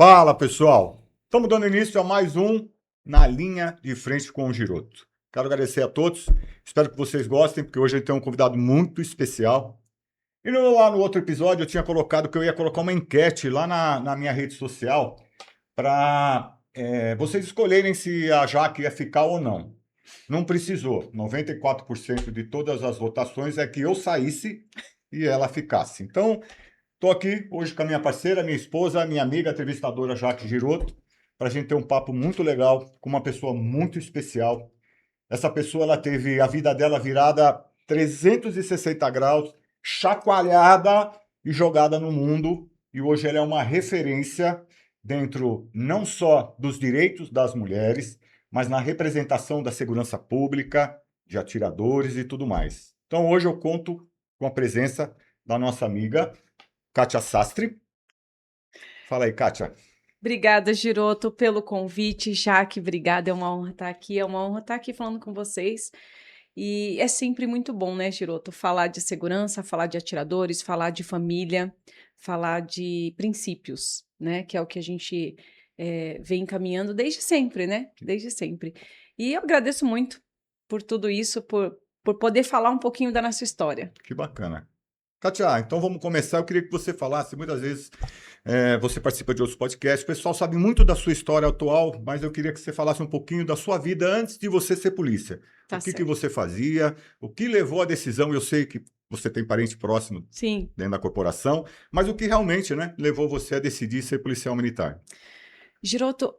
Fala, pessoal! Estamos dando início a mais um Na Linha de Frente com o Giroto. Quero agradecer a todos, espero que vocês gostem, porque hoje a gente tem um convidado muito especial. E lá no outro episódio eu tinha colocado que eu ia colocar uma enquete lá na minha rede social para vocês escolherem se a Jaque ia ficar ou não. Não precisou. 94% de todas as votações é que eu saísse e ela ficasse. Então, estou aqui hoje com a minha parceira, minha esposa, minha amiga, a entrevistadora Jaque Giroto, para a gente ter um papo muito legal com uma pessoa muito especial. Essa pessoa ela teve a vida dela virada 360 graus, chacoalhada e jogada no mundo. E hoje ela é uma referência dentro não só dos direitos das mulheres, mas na representação da segurança pública, de atiradores e tudo mais. Então hoje eu conto com a presença da nossa amiga Kátia Sastre. Fala aí, Kátia. Obrigada, Giroto, pelo convite. Jaque, obrigada, é uma honra estar aqui, falando com vocês. E é sempre muito bom, né, Giroto, falar de segurança, falar de atiradores, falar de família, falar de princípios, né, que é o que a gente vem caminhando desde sempre, né, desde sempre. E eu agradeço muito por tudo isso, por poder falar um pouquinho da nossa história. Que bacana. Kátia, então vamos começar. Eu queria que você falasse, muitas vezes você participa de outros podcasts, o pessoal sabe muito da sua história atual, mas eu queria que você falasse um pouquinho da sua vida antes de você ser polícia. Tá O que certo. você fazia, o que levou à decisão, eu sei que você tem parente próximo Sim. dentro da corporação, mas o que realmente levou você a decidir ser policial militar? Giroto,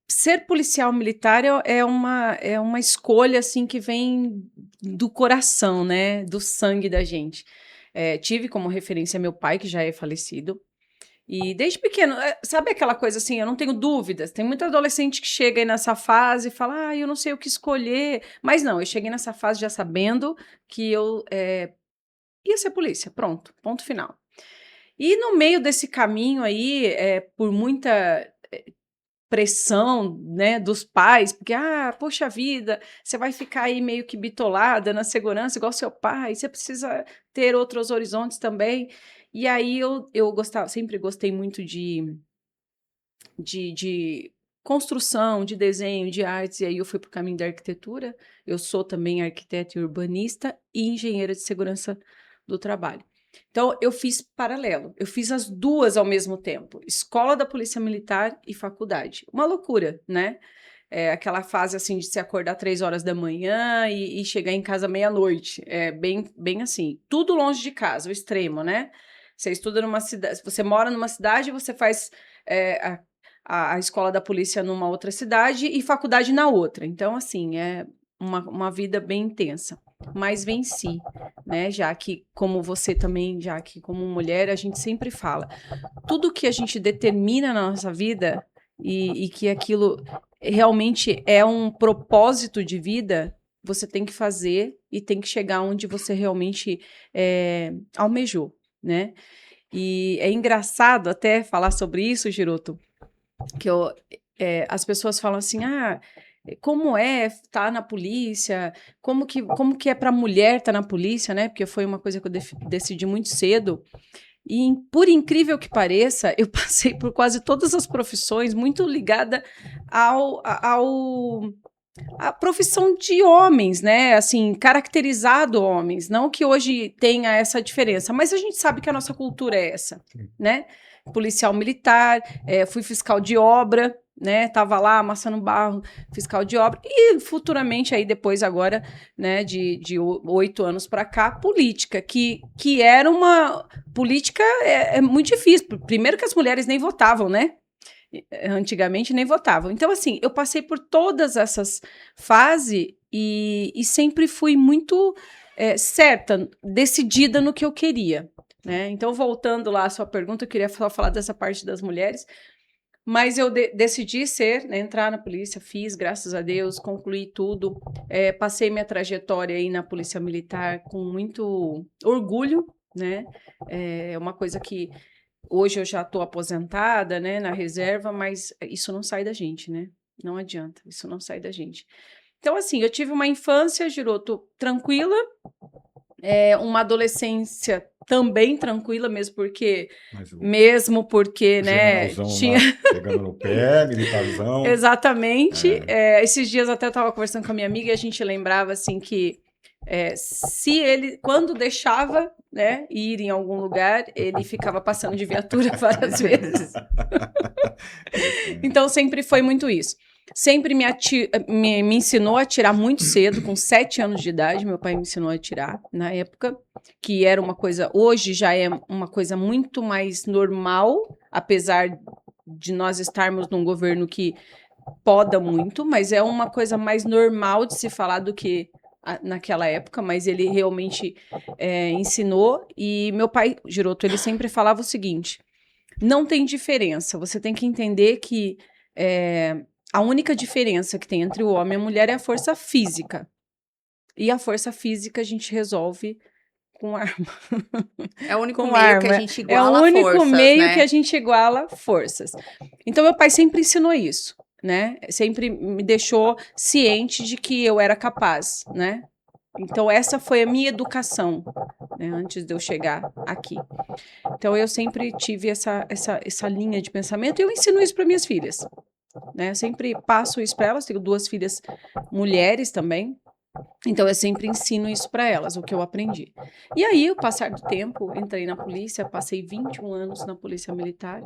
ser policial militar é uma escolha assim que vem do coração, né? Do sangue da gente. Tive como referência meu pai, que já é falecido. E desde pequeno, sabe aquela coisa assim, eu não tenho dúvidas. Tem muito adolescente que chega aí nessa fase e fala, eu não sei o que escolher. Mas não, eu cheguei nessa fase já sabendo que eu ia ser polícia. Pronto, ponto final. E no meio desse caminho aí, por muita pressão, né, dos pais, porque, poxa vida, você vai ficar aí meio que bitolada na segurança, igual seu pai, você precisa ter outros horizontes também. E aí eu gostava, sempre gostei muito de construção, de desenho, de artes, e aí eu fui para o caminho da arquitetura. Eu sou também arquiteta e urbanista e engenheira de segurança do trabalho. Então, eu fiz paralelo, eu fiz as duas ao mesmo tempo, escola da Polícia Militar e faculdade. Uma loucura, né? Aquela fase, assim, de se acordar 3 horas da manhã e chegar em casa meia-noite, bem assim, tudo longe de casa, o extremo, né? Você estuda numa cidade, você mora numa cidade, você faz a escola da polícia numa outra cidade e faculdade na outra. Então, assim, é uma vida bem intensa. Mas venci, né? Já que, como você também, já que como mulher, a gente sempre fala, tudo que a gente determina na nossa vida e que aquilo realmente é um propósito de vida, você tem que fazer e tem que chegar onde você realmente almejou, né? E é engraçado até falar sobre isso, Giroto, que as pessoas falam assim, como é estar na polícia, como que é para mulher estar na polícia, né? Porque foi uma coisa que eu decidi muito cedo. E, por incrível que pareça, eu passei por quase todas as profissões muito ligada à profissão de homens, né? Assim, caracterizado homens. Não que hoje tenha essa diferença, mas a gente sabe que a nossa cultura é essa, né? Policial militar, fui fiscal de obra, né? Tava lá amassando barro, fiscal de obra, e futuramente, aí depois agora, né, de 8 anos para cá, política, que era uma política muito difícil. Primeiro que as mulheres nem votavam, né? Antigamente nem votavam. Então, assim, eu passei por todas essas fases e sempre fui muito certa, decidida no que eu queria, né? Então, voltando lá à sua pergunta, eu queria só falar dessa parte das mulheres, mas eu decidi né, entrar na polícia, fiz, graças a Deus, concluí tudo, passei minha trajetória aí na Polícia Militar com muito orgulho, né? É uma coisa que hoje eu já estou aposentada, né, na reserva, mas isso não sai da gente, né? Não adianta, isso não sai da gente. Então, assim, eu tive uma infância, Giroto, tranquila, uma adolescência também tranquila, mesmo porque, Mas o né, generalzão tinha... lá pegando no pé, militarzão. Exatamente. Esses dias até eu estava conversando com a minha amiga e a gente lembrava, assim, que se ele, quando deixava, né, ir em algum lugar, ele ficava passando de viatura várias vezes. Então, sempre foi muito isso. Sempre me ensinou a atirar muito cedo, com 7 anos de idade. Meu pai me ensinou a atirar na época, que era uma coisa... Hoje já é uma coisa muito mais normal, apesar de nós estarmos num governo que poda muito, mas é uma coisa mais normal de se falar do que naquela época, mas ele realmente ensinou. E meu pai, Giroto, ele sempre falava o seguinte: não tem diferença, você tem que entender que a única diferença que tem entre o homem e a mulher é a força física. E a força física a gente resolve com arma. É o único com meio arma. que a gente É o iguala único forças, meio né? que a gente iguala forças. Então, meu pai sempre ensinou isso, né? Sempre me deixou ciente de que eu era capaz, né? Então, essa foi a minha educação, né, antes de eu chegar aqui. Então, eu sempre tive essa linha de pensamento e eu ensino isso para minhas filhas, né? Eu sempre passo isso para elas, tenho 2 filhas mulheres também. Então, eu sempre ensino isso para elas, o que eu aprendi. E aí, ao passar do tempo, entrei na polícia, passei 21 anos na Polícia Militar,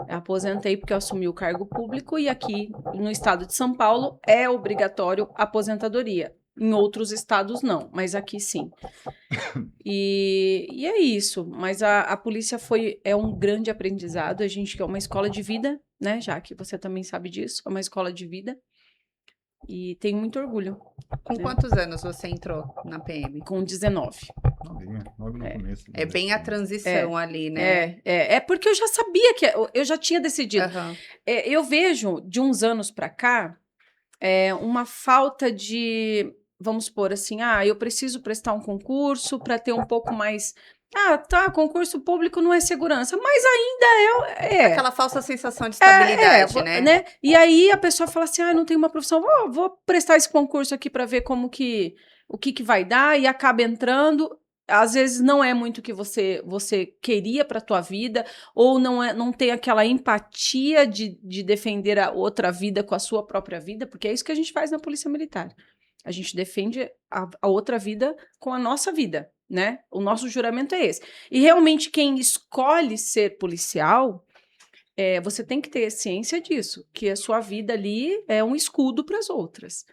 aposentei porque eu assumi o cargo público e aqui no estado de São Paulo é obrigatório aposentadoria. Em outros estados não, mas aqui sim. E é isso, mas a polícia é um grande aprendizado, a gente é uma escola de vida, né, já que você também sabe disso, é uma escola de vida. E tenho muito orgulho. Com quantos anos você entrou na PM? Com 19. Novinha, logo no começo. É bem a transição ali, né? É porque eu já sabia que eu já tinha decidido. Uhum. Eu vejo de uns anos para cá uma falta de, vamos supor assim, eu preciso prestar um concurso para ter um pouco mais. Concurso público não é segurança, mas ainda é. Aquela falsa sensação de estabilidade, né? E aí a pessoa fala assim, não tenho uma profissão, vou prestar esse concurso aqui para ver o que vai dar, e acaba entrando. Às vezes não é muito o que você queria para a tua vida, ou não tem aquela empatia de defender a outra vida com a sua própria vida, porque é isso que a gente faz na Polícia Militar. A gente defende a outra vida com a nossa vida, né? O nosso juramento é esse. E realmente quem escolhe ser policial, você tem que ter ciência disso, que a sua vida ali é um escudo para as outras,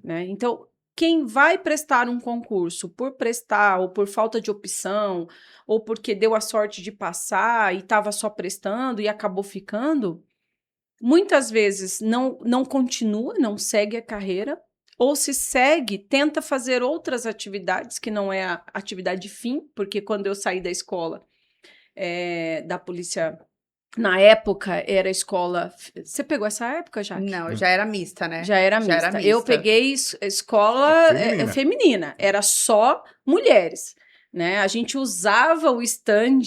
né? Então, quem vai prestar um concurso por prestar, ou por falta de opção, ou porque deu a sorte de passar e estava só prestando e acabou ficando, muitas vezes não continua, não segue a carreira, ou se segue, tenta fazer outras atividades, que não é a atividade fim, porque quando eu saí da escola da polícia, na época era escola... Você pegou essa época, Jaque? Não, já era mista, né? Já era mista. Eu peguei escola feminina. Era só mulheres, né? A gente usava o stand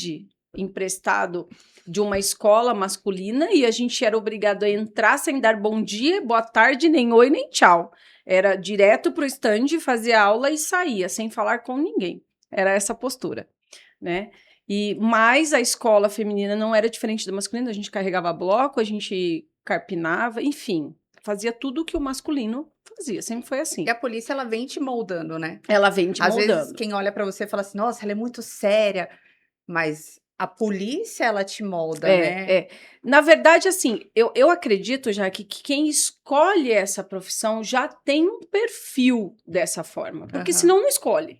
emprestado de uma escola masculina e a gente era obrigado a entrar sem dar bom dia, boa tarde, nem oi, nem tchau. Era direto pro stand, fazia aula e saía, sem falar com ninguém. Era essa postura, né? Mas a escola feminina não era diferente da masculina, a gente carregava bloco, a gente carpinava, enfim, fazia tudo o que o masculino fazia, sempre foi assim. E a polícia, ela vem te moldando, né? Ela vem te moldando. Às vezes, quem olha pra você fala assim, nossa, ela é muito séria, mas a polícia, ela te molda, né? Na verdade, assim, eu acredito já que quem escolhe essa profissão já tem um perfil dessa forma, porque senão não escolhe,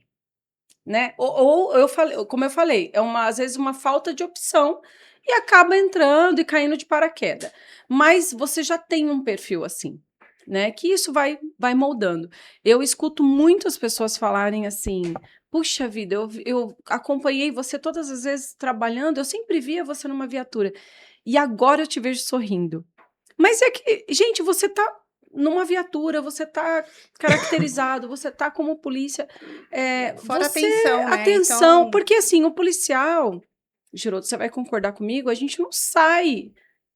né? Ou como eu falei, às vezes uma falta de opção e acaba entrando e caindo de paraquedas. Mas você já tem um perfil assim, né? Que isso vai moldando. Eu escuto muitas pessoas falarem assim: puxa vida, eu acompanhei você todas as vezes trabalhando, eu sempre via você numa viatura, e agora eu te vejo sorrindo. Mas é que, gente, você tá numa viatura, você tá caracterizado, você tá como polícia. Fora atenção, né? Atenção, então... porque assim, o policial, Giroto, você vai concordar comigo, a gente não sai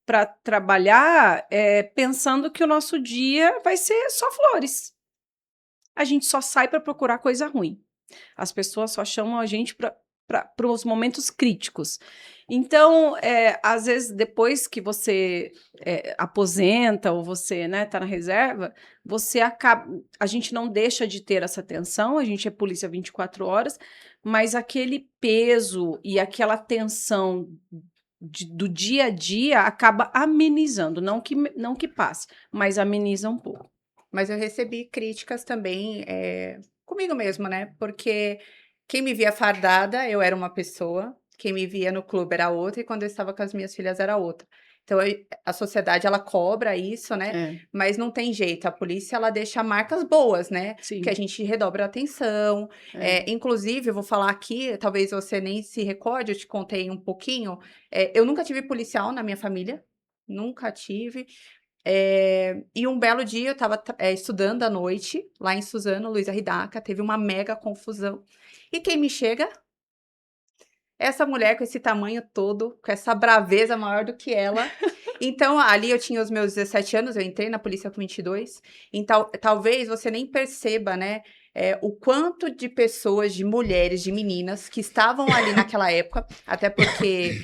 para trabalhar pensando que o nosso dia vai ser só flores. A gente só sai para procurar coisa ruim. As pessoas só chamam a gente para os momentos críticos. Então, às vezes, depois que você aposenta ou você, né, tá na reserva, a gente não deixa de ter essa tensão, a gente é polícia 24 horas, mas aquele peso e aquela tensão do dia a dia acaba amenizando, não que passe, mas ameniza um pouco. Mas eu recebi críticas também comigo mesma, né? Porque quem me via fardada, eu era uma pessoa, quem me via no clube era outra, e quando eu estava com as minhas filhas era outra. Então, a sociedade, ela cobra isso, né? Mas não tem jeito, a polícia, ela deixa marcas boas, né? Sim. Que a gente redobra a atenção. Inclusive, eu vou falar aqui, talvez você nem se recorde, eu te contei um pouquinho, eu nunca tive policial na minha família, nunca tive. E um belo dia eu estava estudando à noite, lá em Suzano, Luiza Ridaca, teve uma mega confusão. E quem me chega? Essa mulher com esse tamanho todo, com essa braveza maior do que ela. Então, ali eu tinha os meus 17 anos, eu entrei na polícia com 22. Então, talvez você nem perceba, né, o quanto de pessoas, de mulheres, de meninas que estavam ali naquela época, até porque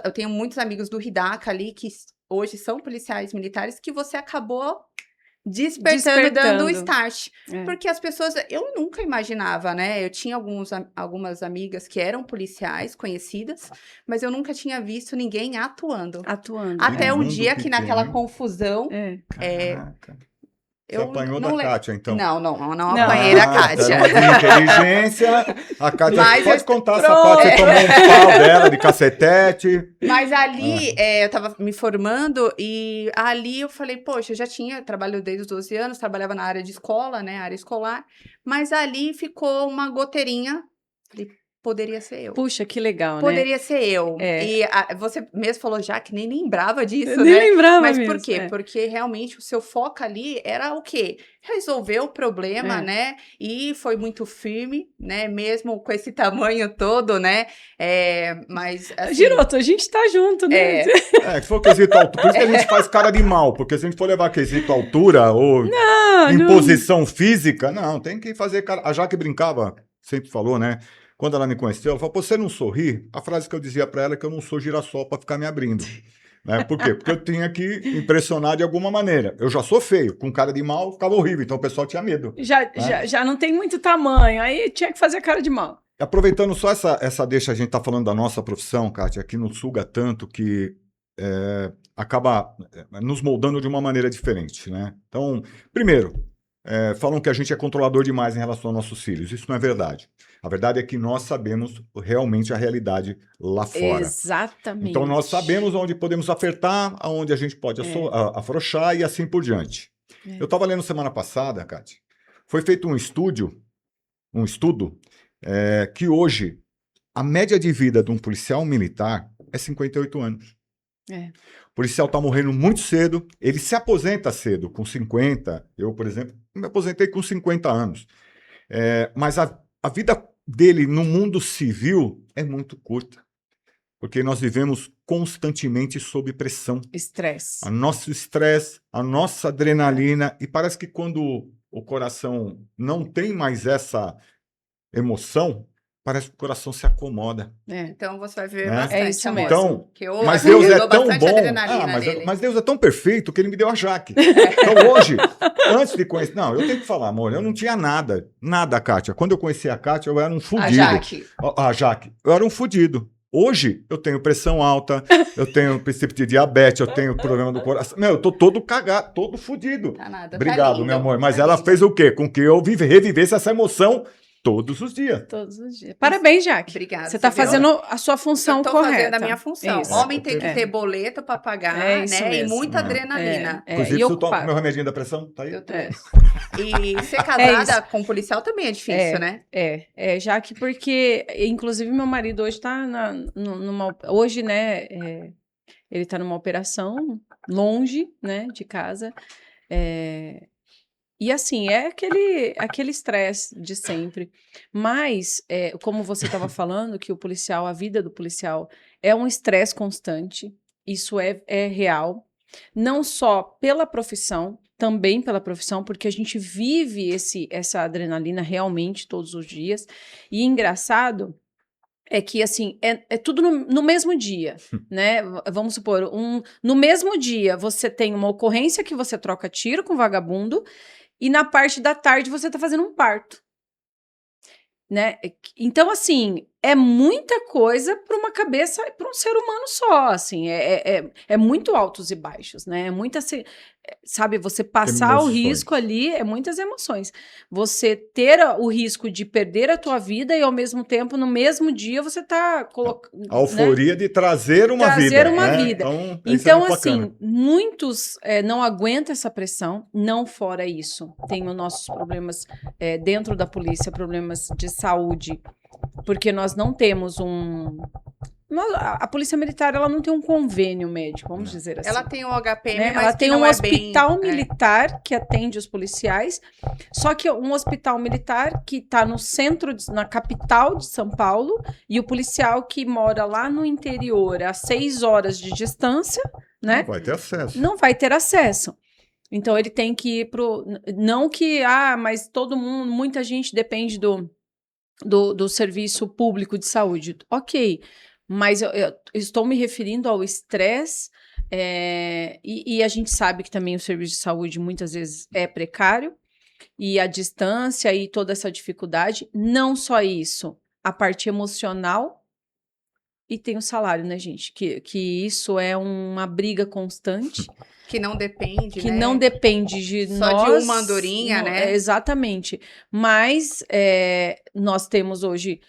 eu tenho muitos amigos do Ridaca ali que hoje são policiais militares, que você acabou despertando, dando o start. Porque as pessoas, eu nunca imaginava, né? Eu tinha algumas amigas que eram policiais, conhecidas, mas eu nunca tinha visto ninguém atuando. Até um dia que naquela confusão... Caraca. Você Eu apanhou não da Kátia, então? Não apanhei da Kátia. Era uma de inteligência. A Kátia Mas pode contar essa parte. Você tomou um pau dela de cacetete. Mas ali, eu tava me formando e ali eu falei, poxa, eu já trabalho desde os 12 anos, trabalhava na área de escola, né, área escolar, mas ali ficou uma goteirinha, falei, poderia ser eu. Puxa, que legal, né? Poderia ser eu. E você mesmo falou já que nem lembrava disso, eu né? Nem lembrava Mas mesmo, por quê? Porque realmente o seu foco ali era o quê? Resolver o problema, né? E foi muito firme, né? Mesmo com esse tamanho todo, né? Mas, assim... Giroto, a gente tá junto, né? Que for quesito altura. Por isso que a gente faz cara de mal. Porque se a gente for levar quesito altura ou imposição física, não, tem que fazer cara... A Jaque brincava, sempre falou, né? Quando ela me conheceu, ela falou, pô, você não sorri? A frase que eu dizia pra ela é que eu não sou girassol pra ficar me abrindo. Né? Por quê? Porque eu tinha que impressionar de alguma maneira. Eu já sou feio, com cara de mal ficava horrível, então o pessoal tinha medo. Já não tem muito tamanho, aí tinha que fazer cara de mal. Aproveitando só essa deixa, a gente tá falando da nossa profissão, Kátia, que nos suga tanto que acaba nos moldando de uma maneira diferente, né? Então, primeiro, falam que a gente é controlador demais em relação aos nossos filhos. Isso não é verdade. A verdade é que nós sabemos realmente a realidade lá fora. Exatamente. Então, nós sabemos onde podemos apertar, aonde a gente pode afrouxar e assim por diante. Eu estava lendo semana passada, Kátia, foi feito um estudo que hoje a média de vida de um policial militar é 58 anos. O policial está morrendo muito cedo, ele se aposenta cedo, com 50. Eu, por exemplo, me aposentei com 50 anos. Mas a vida dele no mundo civil é muito curta, porque nós vivemos constantemente sob pressão. Estresse. O nosso estresse, a nossa adrenalina, e parece que quando o coração não tem mais essa emoção, parece que o coração se acomoda. Então você vai ver bastante. É isso mesmo. Então, eu, mas Deus é tão bom. Mas, mas Deus é tão perfeito que ele me deu a Jaque. Então hoje, antes de conhecer... Não, eu tenho que falar, amor, eu não tinha nada, Kátia. Quando eu conheci a Kátia, eu era um fudido. A Jaque. Eu era um fudido. Hoje, eu tenho pressão alta, eu tenho princípio de diabetes, eu tenho problema do coração. Meu, eu tô todo cagado, todo fudido. Tá nada, Obrigado, tá meu amor. Mas ela fez o quê? Com que eu revivesse essa emoção todos os dias. Todos os dias. Parabéns, Jaque. Obrigada. Você está fazendo a sua função correta. Eu estou fazendo a minha função. Isso. Homem tem que ter boleto para pagar, né? Mesmo. E muita adrenalina. Inclusive, eu tomo meu remedinho da pressão, tá aí? Eu também. E ser casada com policial também é difícil, né? Jaque, porque, inclusive, meu marido hoje está hoje, né, ele está numa operação longe, né, de casa, e assim, é aquele estresse de sempre. Mas, como você estava falando, que a vida do policial é um estresse constante, isso é real, não só pela profissão, também pela profissão, porque a gente vive essa adrenalina realmente todos os dias. E engraçado é que, assim, é tudo no mesmo dia, né? Vamos supor, no mesmo dia você tem uma ocorrência que você troca tiro com vagabundo e na parte da tarde você tá fazendo um parto, né? Então, assim, é muita coisa para uma cabeça, para um ser humano só, assim, é muito altos e baixos, né? É muita, sabe, você passar o Emoções. risco ali, é muitas emoções. Você ter o risco de perder a tua vida e, ao mesmo tempo, no mesmo dia, você tá colocando, A euforia de trazer uma vida. trazer uma né? vida. Então, isso é Então, muito assim, bacana. muitos não aguentam essa pressão, não fora isso. Tem os nossos problemas dentro da polícia, problemas de saúde, porque nós não temos a Polícia Militar, ela não tem um convênio médico, vamos dizer assim. Ela tem o HPM, Né? mas Ela que tem não um é hospital bem, militar que atende os policiais, só que um hospital militar que está no centro, na capital de São Paulo, e o policial que mora lá no interior, a 6 horas de distância, né? Não vai ter acesso. Não vai ter acesso. Então ele tem que ir pro. Não que, mas todo mundo, muita gente depende do serviço público de saúde. Ok, mas eu estou me referindo ao estresse, e a gente sabe que também o serviço de saúde muitas vezes é precário, e a distância e toda essa dificuldade, não só isso, a parte emocional e tem o salário, né, gente? Que isso é uma briga constante. Que não depende, Que né? não depende de Só nós. de uma andorinha, né? Exatamente. Mas nós temos hoje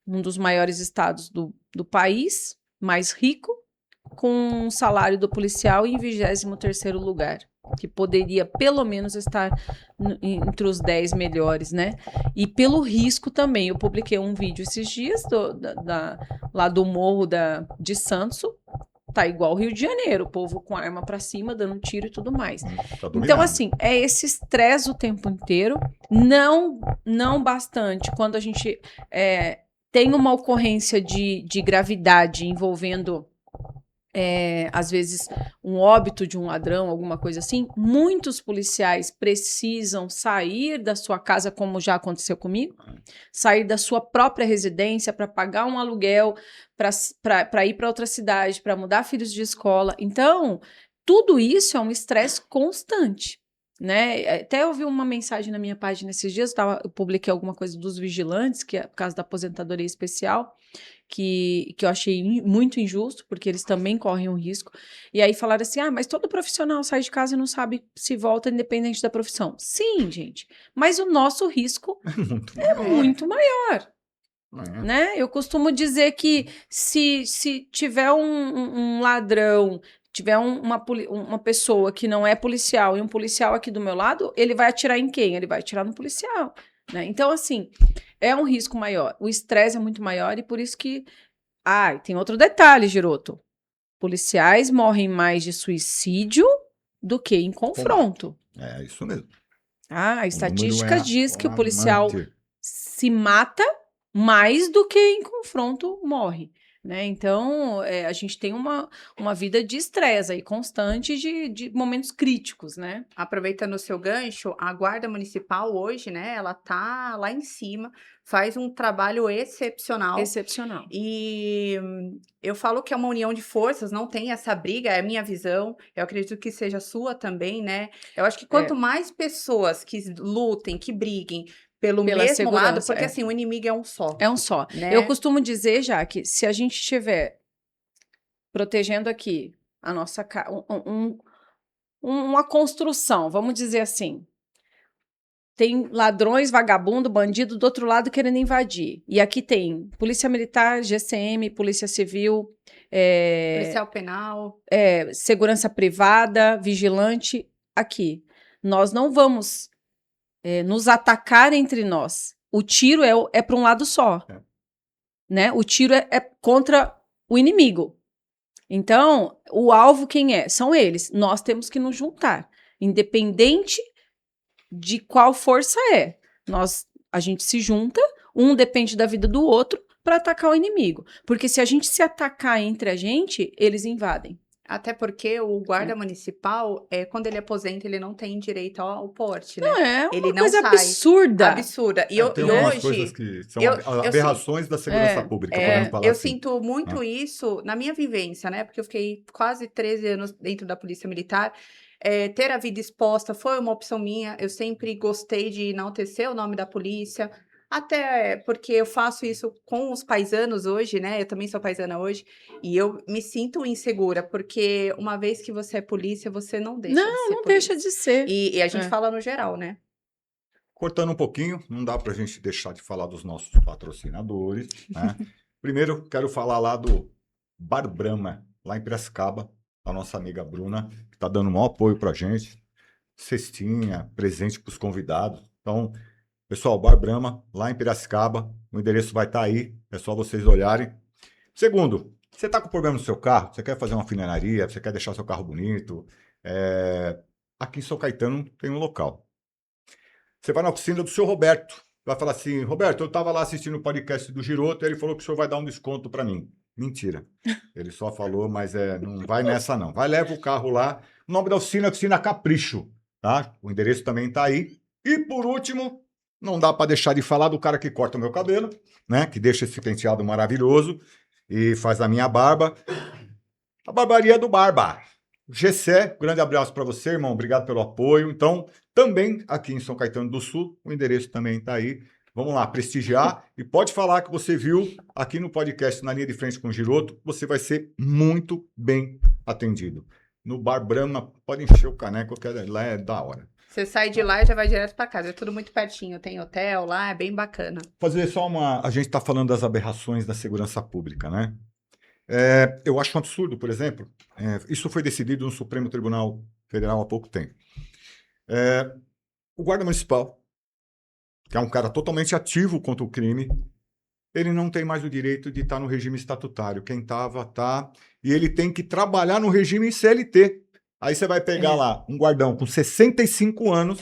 um dos maiores estados do país, mais rico, com um salário do policial em 23º lugar, que poderia pelo menos estar entre os 10 melhores, né? E pelo risco também. Eu publiquei um vídeo esses dias lá do Morro de Santos. Tá igual Rio de Janeiro, o povo com arma pra cima, dando tiro e tudo mais. Tá Então, assim, é esse estresse o tempo inteiro, não bastante. Quando a gente tem uma ocorrência de gravidade envolvendo, às vezes, um óbito de um ladrão, alguma coisa assim, muitos policiais precisam sair da sua casa, como já aconteceu comigo, sair da sua própria residência para pagar um aluguel, para ir para outra cidade, para mudar filhos de escola. Então, tudo isso é um estresse constante, né? Até eu vi uma mensagem na minha página esses dias, eu publiquei alguma coisa dos vigilantes, que é por causa da aposentadoria especial, que eu achei muito injusto, porque eles também correm um risco. E aí falaram assim, mas todo profissional sai de casa e não sabe se volta independente da profissão. Sim, gente, mas o nosso risco é muito maior. Né? Eu costumo dizer que se tiver um ladrão, tiver uma pessoa que não é policial e um policial aqui do meu lado, ele vai atirar em quem? Ele vai atirar no policial. Né? Então, assim, é um risco maior. O estresse é muito maior e por isso que... tem outro detalhe, Giroto. Policiais morrem mais de suicídio do que em confronto. É isso mesmo. A estatística diz que o policial se mata mais do que em confronto morre. Né? Então, a gente tem uma vida de estresse aí, constante de momentos críticos, né? Aproveitando o seu gancho, a Guarda Municipal hoje, né, ela tá lá em cima, faz um trabalho excepcional. Excepcional. E eu falo que é uma união de forças, não tem essa briga, é a minha visão, eu acredito que seja a sua também, né? Eu acho que quanto mais pessoas que lutem, que briguem pela mesmo lado, porque assim, o inimigo é um só. É um só. Né? Eu costumo dizer, já que se a gente estiver protegendo aqui a nossa uma construção, vamos dizer assim, tem ladrões, vagabundo, bandido do outro lado querendo invadir. E aqui tem Polícia Militar, GCM, Polícia Civil, Policial Penal, Segurança Privada, Vigilante. Aqui, nós não vamos nos atacar entre nós. O tiro é para um lado só. Né? O tiro é contra o inimigo. Então, o alvo quem é? São eles. Nós temos que nos juntar. Independente de qual força é. A gente se junta, um depende da vida do outro para atacar o inimigo. Porque se a gente se atacar entre a gente, eles invadem. Até porque o guarda municipal, quando ele aposenta, ele não tem direito ao porte, né? Não, é Ele uma não coisa sai. absurda. Absurda. Tem E algumas hoje, coisas que são eu, eu, sin- aberrações da segurança pública, podemos falar eu assim. sinto muito Né? isso na minha vivência, né? Porque eu fiquei quase 13 anos dentro da Polícia Militar. Ter a vida exposta foi uma opção minha. Eu sempre gostei de enaltecer o nome da polícia. Até porque eu faço isso com os paisanos hoje, né? Eu também sou paisana hoje. E eu me sinto insegura, porque uma vez que você é polícia, você não deixa de Não, ser não polícia. deixa de ser. E a gente É. fala no geral, né? Cortando um pouquinho, não dá para a gente deixar de falar dos nossos patrocinadores. Né? Primeiro, quero falar lá do Bar Brahma, lá em Piracicaba, a nossa amiga Bruna, que está dando o maior apoio para a gente. Cestinha, presente para os convidados. Então, pessoal, Bar Brahma, lá em Piracicaba, o endereço vai estar aí, é só vocês olharem. Segundo, você está com problema no seu carro, você quer fazer uma funilaria, você quer deixar seu carro bonito, aqui em São Caetano tem um local. Você vai na oficina do seu Roberto, vai falar assim, Roberto, eu estava lá assistindo o podcast do Giroto e ele falou que o senhor vai dar um desconto para mim. Mentira. Ele só falou, mas não vai nessa não. Vai, leva o carro lá. O nome da oficina é Oficina Capricho, tá? O endereço também está aí. E por último, não dá para deixar de falar do cara que corta o meu cabelo, né? Que deixa esse penteado maravilhoso e faz a minha barba. A barbaria do Barba. Gessé, grande abraço para você, irmão. Obrigado pelo apoio. Então, também aqui em São Caetano do Sul, o endereço também está aí. Vamos lá, prestigiar. E pode falar que você viu aqui no podcast Na Linha de Frente com o Giroto. Você vai ser muito bem atendido. No Bar Brahma, pode encher o caneco, que lá é da hora. Você sai de lá e já vai direto para casa. É tudo muito pertinho. Tem hotel lá, é bem bacana. Fazer só a gente está falando das aberrações da segurança pública, né? Eu acho um absurdo, por exemplo, isso foi decidido no Supremo Tribunal Federal há pouco tempo. O guarda municipal, que é um cara totalmente ativo contra o crime, ele não tem mais o direito de estar no regime estatutário. Quem estava, tá. E ele tem que trabalhar no regime CLT. Aí você vai pegar lá um guardão com 65 anos,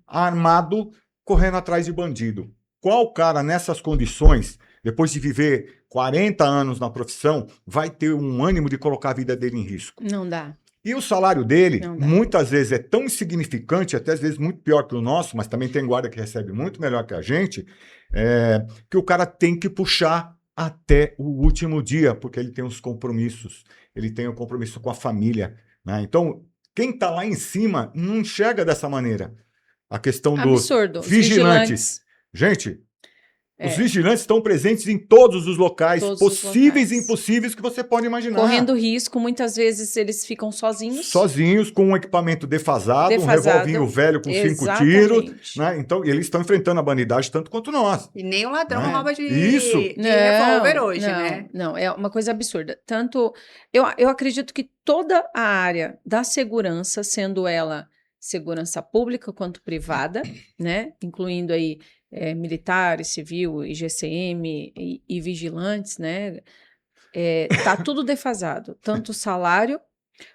armado, correndo atrás de bandido. Qual cara, nessas condições, depois de viver 40 anos na profissão, vai ter um ânimo de colocar a vida dele em risco? Não dá. E o salário dele, Não dá. muitas vezes, é tão insignificante, até às vezes muito pior que o nosso, mas também tem guarda que recebe muito melhor que a gente, que o cara tem que puxar até o último dia, porque ele tem os compromissos, ele tem o compromisso com a família, né? Então, quem está lá em cima não enxerga dessa maneira. A questão dos Absurdo. vigilantes. Gente, É. os vigilantes estão presentes em todos os locais Todos os possíveis e locais. impossíveis que você pode imaginar. Correndo risco, muitas vezes eles ficam sozinhos. Sozinhos, com um equipamento defasado, um revolvinho velho com 5 tiros. Né? Então, eles estão enfrentando a bandidagem tanto quanto nós. E nem o ladrão Né? rouba de Isso. revólver hoje, né? Não, é uma coisa absurda. Tanto, eu acredito que toda a área da segurança, sendo ela segurança pública quanto privada, né, incluindo aí militares, civil, IGCM e vigilantes, né, tá tudo defasado. Tanto o salário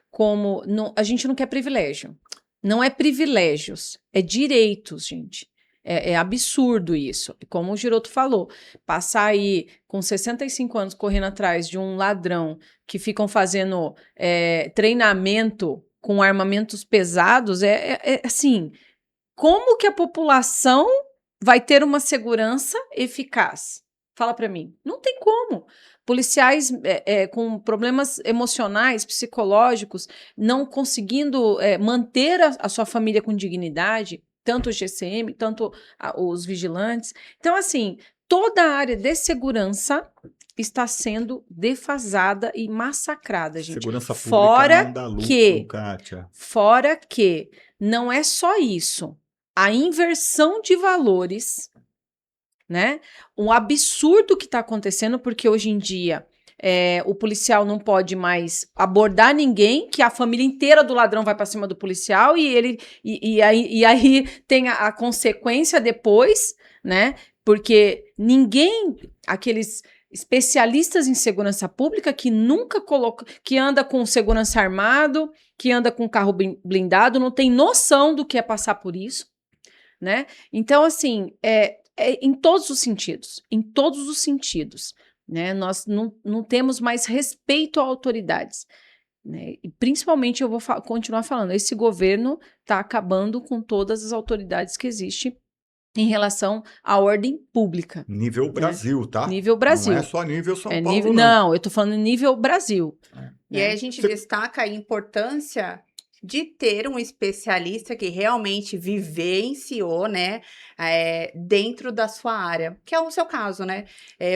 como... a gente não quer privilégio. Não é privilégios, é direitos, gente. É absurdo isso. Como o Giroto falou, passar aí com 65 anos correndo atrás de um ladrão que ficam fazendo treinamento com armamentos pesados, assim, como que a população vai ter uma segurança eficaz? Fala para mim. Não tem como. Policiais com problemas emocionais, psicológicos, não conseguindo manter a sua família com dignidade, tanto o GCM, tanto os vigilantes. Então, assim, toda a área de segurança está sendo defasada e massacrada, gente. Segurança pública não dá lucro, Kátia. Fora que não é só isso. A inversão de valores, né? Um absurdo que está acontecendo, porque hoje em dia o policial não pode mais abordar ninguém, que a família inteira do ladrão vai para cima do policial e aí tem a consequência depois, né? Porque aqueles especialistas em segurança pública que nunca que anda com segurança armado, que anda com carro blindado, não tem noção do que é passar por isso, né? Então, assim, em todos os sentidos, né? Nós não temos mais respeito a autoridades. né? E principalmente eu vou continuar falando, esse governo está acabando com todas as autoridades que existem em relação à ordem pública. Nível Brasil, tá? Nível Brasil. Não é só nível São Paulo, nível, não. eu tô falando nível Brasil. E aí a gente destaca a importância de ter um especialista que realmente vivenciou, né, dentro da sua área, que é o seu caso, né?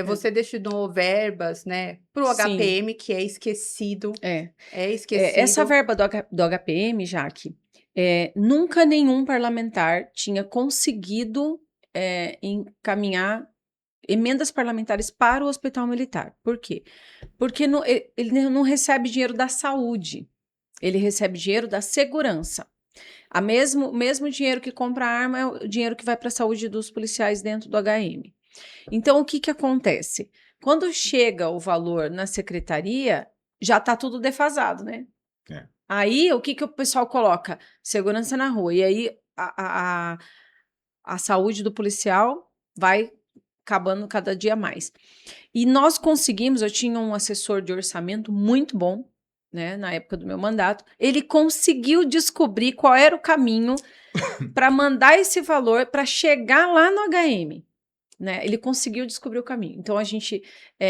Você destinou verbas, né, para o HPM, que é esquecido. É esquecido. Essa verba do HPM, Jaque, nunca nenhum parlamentar tinha conseguido encaminhar emendas parlamentares para o Hospital Militar. Por quê? Porque ele não recebe dinheiro da saúde, ele recebe dinheiro da segurança. Mesmo dinheiro que compra arma é o dinheiro que vai para a saúde dos policiais dentro do HM. Então, o que acontece? Quando chega o valor na secretaria, já está tudo defasado, né? Aí, o que o pessoal coloca? Segurança na rua. E aí, a saúde do policial vai acabando cada dia mais. E nós conseguimos, eu tinha um assessor de orçamento muito bom, né, na época do meu mandato, ele conseguiu descobrir qual era o caminho para mandar esse valor para chegar lá no HM, né? Ele conseguiu descobrir o caminho. Então, a gente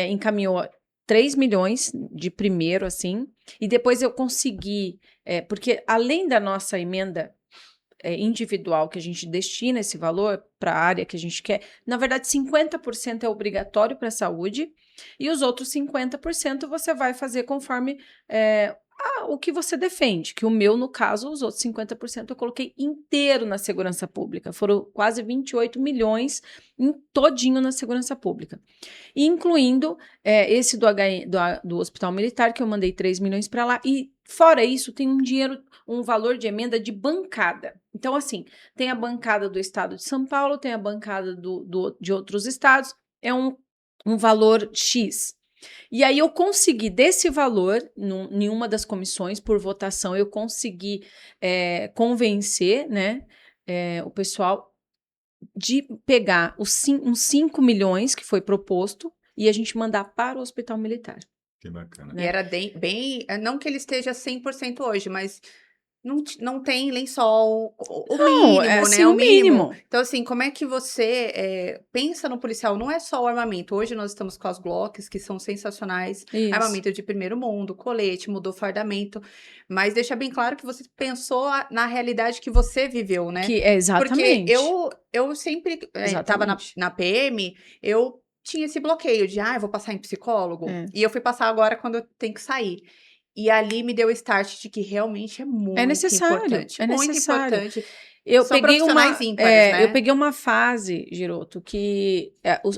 encaminhou 3 milhões de primeiro, assim, e depois eu consegui, porque além da nossa emenda individual que a gente destina esse valor para a área que a gente quer, na verdade 50% é obrigatório para a saúde e os outros 50% você vai fazer conforme o que você defende, que o meu, no caso, os outros 50% eu coloquei inteiro na segurança pública, foram quase 28 milhões todinho na segurança pública, incluindo esse do Hospital Militar, que eu mandei 3 milhões para lá, e fora isso tem um valor de emenda de bancada. Então, assim, tem a bancada do estado de São Paulo, tem a bancada de outros estados, é um valor X. E aí eu consegui, desse valor, em uma das comissões, por votação, eu consegui convencer, né, o pessoal de pegar uns 5 milhões que foi proposto e a gente mandar para o Hospital Militar. Que bacana. E era bem, não que ele esteja 100% hoje, mas não tem lençol, o mínimo, né? Assim, o mínimo. Então, assim, como é que você pensa no policial? Não é só o armamento. Hoje nós estamos com as Glocks, que são sensacionais. Isso. Armamento de primeiro mundo, colete, mudou fardamento. Mas deixa bem claro que você pensou na realidade que você viveu, né? Exatamente. Porque eu sempre estava na PM, eu tinha esse bloqueio de, eu vou passar em psicólogo. E eu fui passar agora quando eu tenho que sair. E ali me deu o start de que realmente é muito importante. Muito importante. São profissionais ímpares, né? Eu peguei uma fase, Giroto, que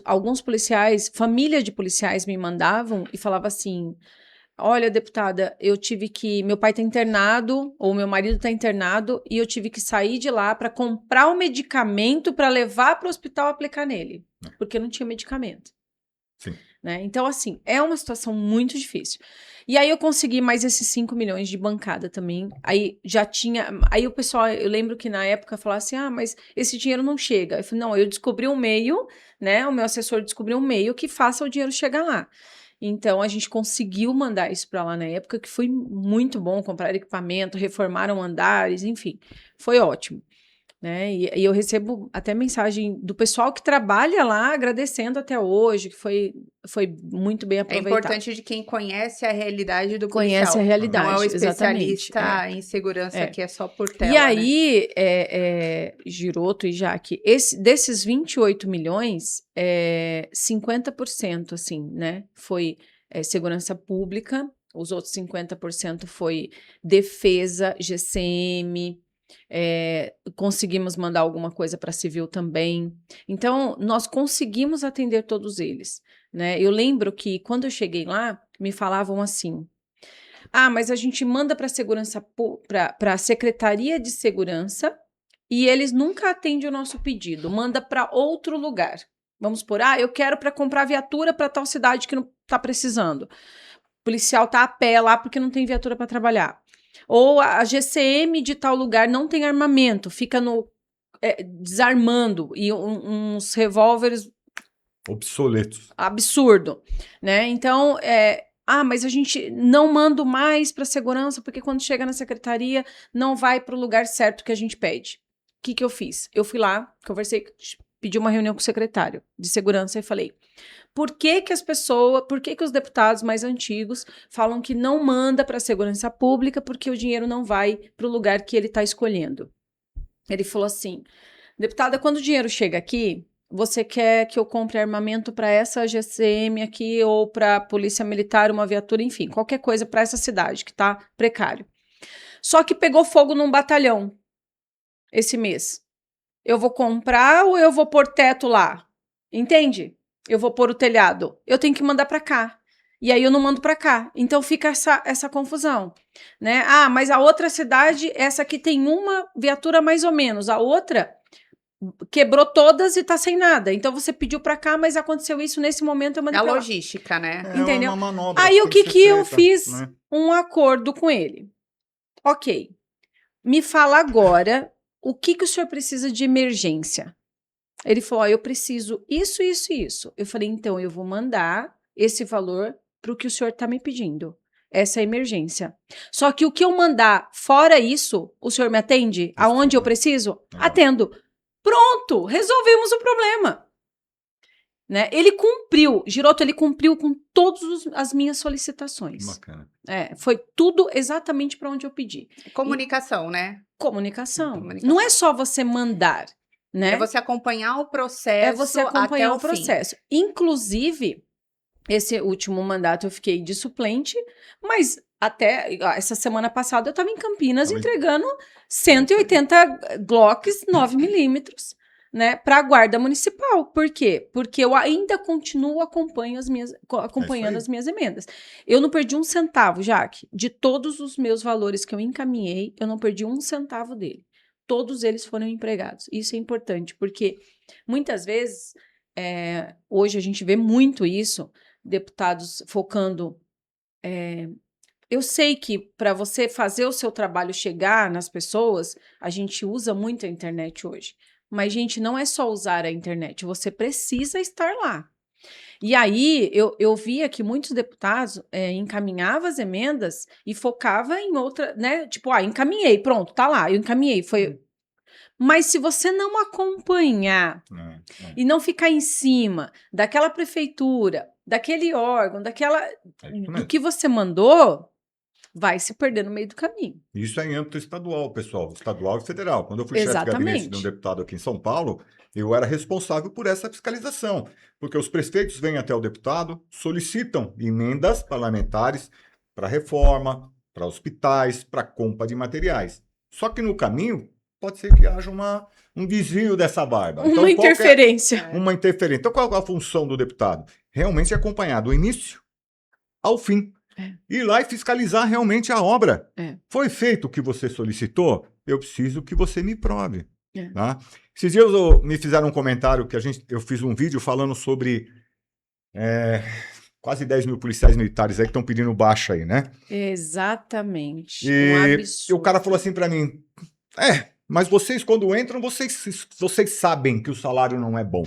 alguns policiais, famílias de policiais me mandavam e falavam assim, olha, deputada, meu pai tá internado, ou meu marido tá internado, e eu tive que sair de lá para comprar o medicamento para levar para o hospital aplicar nele, porque não tinha medicamento. Sim. Né? Então, assim, é uma situação muito difícil. E aí eu consegui mais esses 5 milhões de bancada também. Aí já tinha... Aí o pessoal, eu lembro que na época falava assim, mas esse dinheiro não chega. Eu falei, não, eu descobri um meio, né? O meu assessor descobriu um meio que faça o dinheiro chegar lá. Então, a gente conseguiu mandar isso para lá na época, que foi muito bom, comprar equipamento, reformaram andares, enfim, foi ótimo. Né? E eu recebo até mensagem do pessoal que trabalha lá agradecendo até hoje, que foi muito bem aproveitado. É importante de quem conhece a realidade do policial. Conhece a realidade, não é o especialista em segurança que é só por tela. E aí, Giroto e Jaque, desses 28 milhões, 50%, assim, né, foi segurança pública, os outros 50% foi defesa, GCM, conseguimos mandar alguma coisa para civil também. Então, nós conseguimos atender todos eles, né? Eu lembro que quando eu cheguei lá, me falavam assim, mas a gente manda para a Secretaria de Segurança e eles nunca atendem o nosso pedido, manda para outro lugar. Vamos por, eu quero para comprar viatura para tal cidade que não está precisando. O policial tá a pé lá porque não tem viatura para trabalhar. Ou a GCM de tal lugar não tem armamento, fica desarmando e uns revólveres obsoletos. Absurdo, né? Então, Ah, mas a gente não manda mais para segurança, porque quando chega na secretaria, não vai para o lugar certo que a gente pede. O que eu fiz? Eu fui lá, conversei, pedi uma reunião com o secretário de segurança e falei, por que os deputados mais antigos falam que não manda para a segurança pública porque o dinheiro não vai para o lugar que ele está escolhendo? Ele falou assim, deputada, quando o dinheiro chega aqui, você quer que eu compre armamento para essa GCM aqui ou para a Polícia Militar, uma viatura, enfim, qualquer coisa para essa cidade que está precário. Só que pegou fogo num batalhão esse mês. Eu vou comprar ou eu vou pôr teto lá? Entende? Eu vou pôr o telhado. Eu tenho que mandar para cá. E aí eu não mando para cá. Então fica essa confusão, né? Ah, mas a outra cidade, essa aqui tem uma viatura mais ou menos. A outra quebrou todas e tá sem nada. Então você pediu para cá, mas aconteceu isso nesse momento, eu mandei É a pra lá. logística, né? Entendeu? É uma manobra Aí o tem que ser eu feita, fiz? né? Um acordo com ele. Ok. Me fala agora o que o senhor precisa de emergência. Ele falou, eu preciso isso, isso e isso. Eu falei, então eu vou mandar esse valor para o que o senhor está me pedindo. Essa é a emergência. Só que o que eu mandar fora isso, o senhor me atende? Aonde eu preciso? Legal. Atendo. Pronto, resolvemos o problema. Né? Ele cumpriu, Giroto, ele cumpriu com todas as minhas solicitações. Bacana. Foi tudo exatamente para onde eu pedi. Comunicação, né? Comunicação. Comunicação. Não é só você mandar, né? É você acompanhar o processo É você acompanhar até o processo. Inclusive, esse último mandato eu fiquei de suplente, mas até essa semana passada eu estava em Campinas entregando 180 Glocks 9mm, né, para a Guarda Municipal. Por quê? Porque eu ainda continuo acompanhando as minhas emendas. Eu não perdi um centavo, Jaque, de todos os meus valores que eu encaminhei, eu não perdi um centavo dele. Todos eles foram empregados. Isso é importante, porque muitas vezes, hoje a gente vê muito isso, deputados focando. Eu sei que para você fazer o seu trabalho chegar nas pessoas, a gente usa muito a internet hoje. Mas, gente, não é só usar a internet, você precisa estar lá. E aí, eu via que muitos deputados encaminhavam as emendas e focavam em outra, né? Tipo, encaminhei, pronto, tá lá, eu encaminhei, foi... Mas se você não acompanhar e não ficar em cima daquela prefeitura, daquele órgão, do que você mandou, vai se perder no meio do caminho. Isso é em âmbito estadual, pessoal, estadual e federal. Quando eu fui chefe de gabinete de um deputado aqui em São Paulo, eu era responsável por essa fiscalização, porque os prefeitos vêm até o deputado, solicitam emendas parlamentares para reforma, para hospitais, para compra de materiais. Só que no caminho pode ser que haja um desvio dessa barba. Uma interferência. Uma interferência. Então, qual é a função do deputado? Realmente acompanhar do início ao fim. Ir lá e fiscalizar realmente a obra. Foi feito o que você solicitou? Eu preciso que você me prove. Tá? Esses dias me fizeram um comentário que eu fiz um vídeo falando sobre quase 10 mil policiais militares aí que estão pedindo baixa aí, né? Exatamente. E absurdo. o cara falou assim para mim, mas vocês quando entram, vocês sabem que o salário não é bom.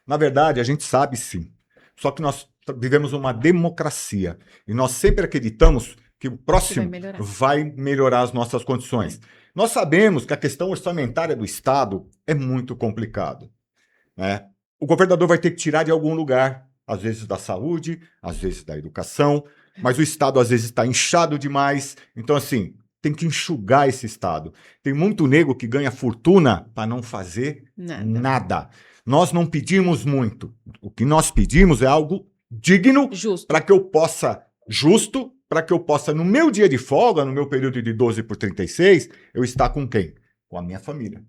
Na verdade, a gente sabe sim. Só que nós vivemos uma democracia e nós sempre acreditamos que o próximo vai melhorar as nossas condições. Nós sabemos que a questão orçamentária do Estado é muito complicado, né? O governador vai ter que tirar de algum lugar, às vezes da saúde, às vezes da educação, mas o Estado às vezes está inchado demais. Então, assim, tem que enxugar esse Estado. Tem muito nego que ganha fortuna para não fazer nada. Nós não pedimos muito. O que nós pedimos é algo digno para que eu possa, no meu dia de folga, no meu período de 12 por 36, eu estar com quem? Com a minha família.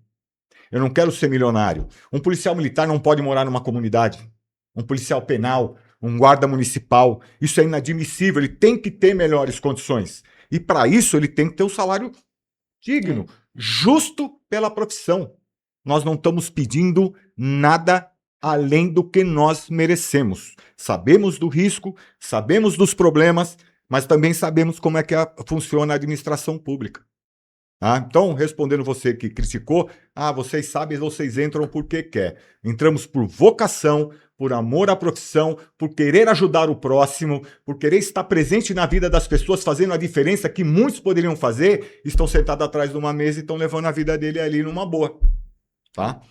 Eu não quero ser milionário. Um policial militar não pode morar numa comunidade. Um policial penal, um guarda municipal, isso é inadmissível. Ele tem que ter melhores condições. E para isso ele tem que ter um salário digno, justo pela profissão. Nós não estamos pedindo nada além do que nós merecemos. Sabemos do risco, sabemos dos problemas, mas também sabemos como é que funciona a administração pública. Então, respondendo você que criticou, vocês sabem, vocês entram porque quer. Entramos por vocação, por amor à profissão, por querer ajudar o próximo, por querer estar presente na vida das pessoas, fazendo a diferença que muitos poderiam fazer, estão sentados atrás de uma mesa e estão levando a vida dele ali numa boa. Tá?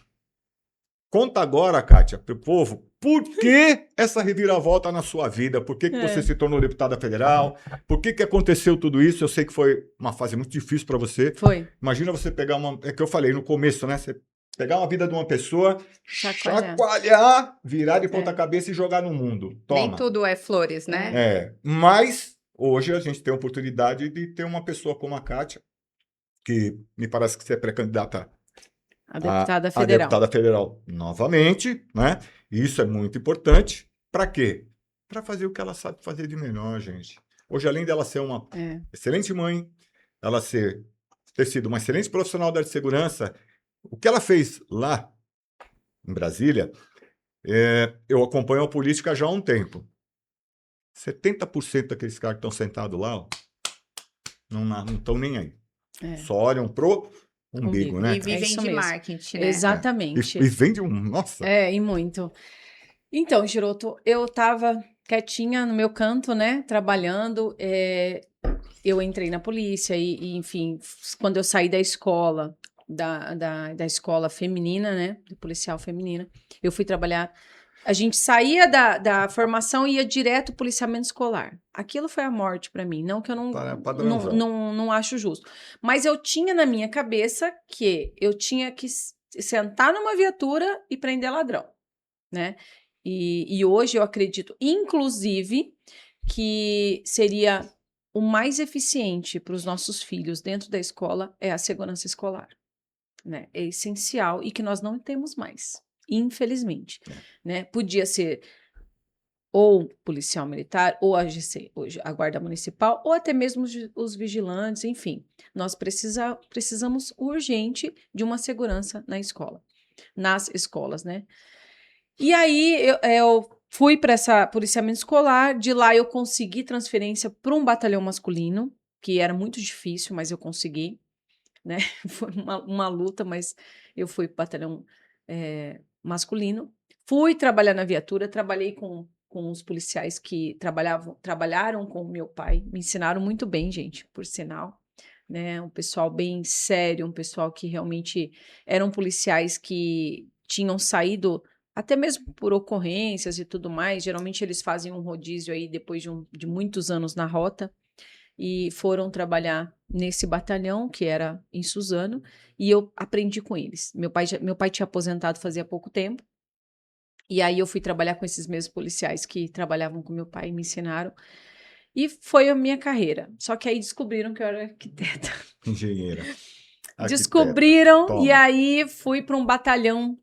Conta agora, Kátia, pro povo, por que essa reviravolta na sua vida? Por que você se tornou deputada federal? Por que aconteceu tudo isso? Eu sei que foi uma fase muito difícil para você. Foi. Imagina você pegar uma... É que eu falei no começo, né? Você pegar uma vida de uma pessoa, chacoalhar, virar de ponta cabeça e jogar no mundo. Toma. Nem tudo é flores, né? Mas hoje a gente tem a oportunidade de ter uma pessoa como a Kátia, que me parece que você é pré-candidata a deputada a federal. deputada federal novamente, né? Isso é muito importante. Para quê? Para fazer o que ela sabe fazer de melhor, gente. Hoje, além dela ser uma excelente mãe, ela ter sido uma excelente profissional da área de segurança, o que ela fez lá em Brasília, eu acompanho a política já há um tempo. 70% daqueles caras que estão sentados lá, ó, não estão nem aí. Só olham pro umbigo, né? E vivem de marketing, né? Exatamente. E vende nossa. E muito. Então, Giroto, eu tava quietinha no meu canto, né, trabalhando, eu entrei na polícia e, enfim, quando eu saí da escola, da escola feminina, né, de policial feminina, eu fui trabalhar, a gente saía da formação e ia direto pro policiamento escolar. Aquilo foi a morte para mim, não que eu não acho justo, mas eu tinha na minha cabeça que eu tinha que sentar numa viatura e prender ladrão, né? E hoje eu acredito, inclusive, que seria o mais eficiente para os nossos filhos dentro da escola é a segurança escolar, né? É essencial e que nós não temos mais, infelizmente, né? Podia ser ou policial militar, ou a AGC, hoje, a Guarda Municipal, ou até mesmo os vigilantes, enfim. Nós precisamos urgente de uma segurança na escola, nas escolas, né? E aí eu fui para essa policiamento escolar, de lá eu consegui transferência para um batalhão masculino, que era muito difícil, mas eu consegui, né? Foi uma luta, mas eu fui para o batalhão masculino. Fui trabalhar na viatura, trabalhei com os policiais que trabalharam com o meu pai, me ensinaram muito bem, gente, por sinal, né? Um pessoal bem sério, um pessoal que realmente eram policiais que tinham saído até mesmo por ocorrências e tudo mais. Geralmente eles fazem um rodízio aí depois de muitos anos na rota e foram trabalhar nesse batalhão, que era em Suzano, e eu aprendi com eles. Meu pai tinha aposentado fazia pouco tempo, e aí eu fui trabalhar com esses mesmos policiais que trabalhavam com meu pai e me ensinaram, e foi a minha carreira. Só que aí descobriram que eu era arquiteta. Engenheira. Descobriram, Toma. e aí fui para um batalhão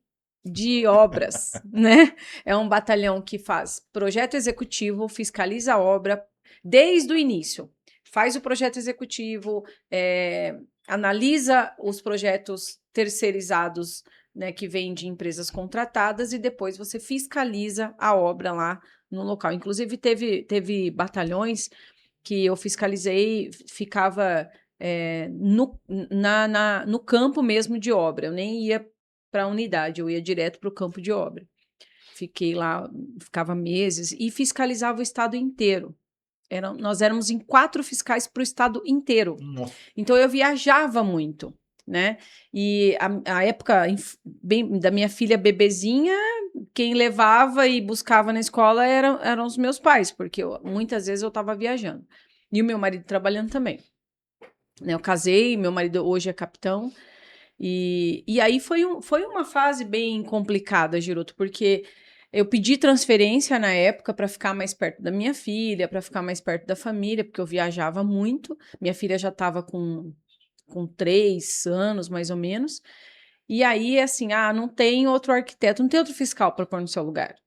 de obras, né? É um batalhão que faz projeto executivo, fiscaliza a obra desde o início. Faz o projeto executivo, analisa os projetos terceirizados, né, que vêm de empresas contratadas e depois você fiscaliza a obra lá no local. Inclusive, teve batalhões que eu fiscalizei, ficava no campo mesmo de obra. Eu nem ia para a unidade, eu ia direto para o campo de obra. Fiquei lá, ficava meses e fiscalizava o estado inteiro. Nós éramos em 4 fiscais para o estado inteiro. Nossa. Então eu viajava muito, né? E a época da minha filha bebezinha, quem levava e buscava na escola eram os meus pais, porque muitas vezes eu estava viajando. E o meu marido trabalhando também. Eu casei, meu marido hoje é capitão. E aí foi uma fase bem complicada, Giroto, porque eu pedi transferência na época para ficar mais perto da minha filha, para ficar mais perto da família, porque eu viajava muito. Minha filha já estava com 3 anos, mais ou menos. E aí, assim, não tem outro arquiteto, não tem outro fiscal para pôr no seu lugar.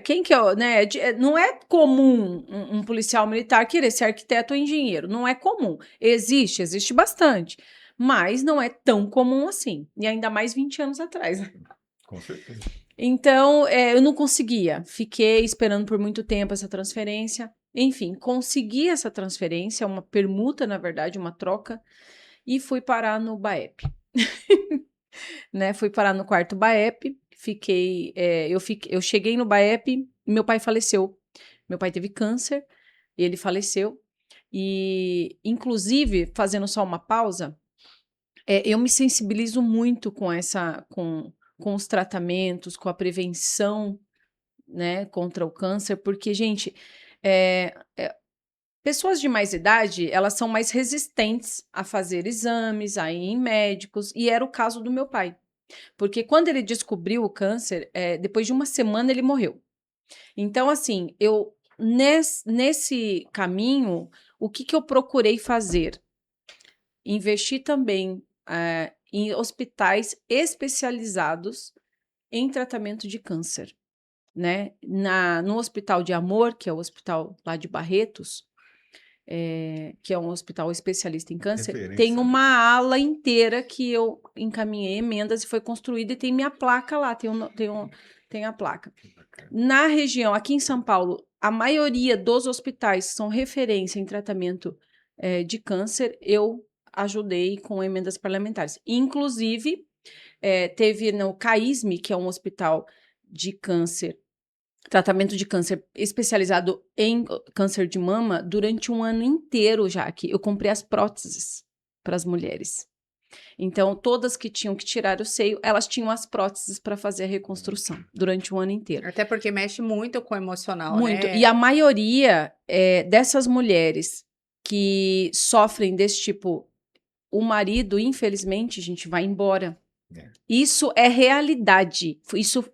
Quem que é, né? Não é comum um policial militar querer ser arquiteto ou engenheiro. Não é comum. Existe bastante. Mas não é tão comum assim. E ainda mais 20 anos atrás. Com certeza. Então, eu não conseguia. Fiquei esperando por muito tempo essa transferência. Enfim, consegui essa transferência, uma permuta, na verdade, uma troca, e fui parar no BAEP. Né? Fui parar no 4º BAEP. eu cheguei no BAEP e meu pai faleceu. Meu pai teve câncer e ele faleceu. E, inclusive, fazendo só uma pausa, eu me sensibilizo muito com os tratamentos, com a prevenção, né, contra o câncer, porque, gente, pessoas de mais idade, elas são mais resistentes a fazer exames, a ir em médicos, e era o caso do meu pai. Porque quando ele descobriu o câncer, depois de uma semana ele morreu. Então, assim, nesse caminho, o que eu procurei fazer? Investir também em hospitais especializados em tratamento de câncer, né? No Hospital de Amor, que é o hospital lá de Barretos, que é um hospital especialista em câncer, Referência, tem né? uma ala inteira que eu encaminhei emendas e foi construída e tem minha placa lá, tem a placa. Na região, aqui em São Paulo, a maioria dos hospitais que são referência em tratamento de câncer, eu ajudei com emendas parlamentares. Inclusive, teve no CAISM, que é um hospital de câncer, tratamento de câncer especializado em câncer de mama, durante um ano inteiro já aqui. Eu comprei as próteses para as mulheres. Então, todas que tinham que tirar o seio, elas tinham as próteses para fazer a reconstrução durante um ano inteiro. Até porque mexe muito com o emocional, Muito. né? E a maioria dessas mulheres que sofrem desse tipo, o marido, infelizmente, gente, vai embora. Isso é realidade. Isso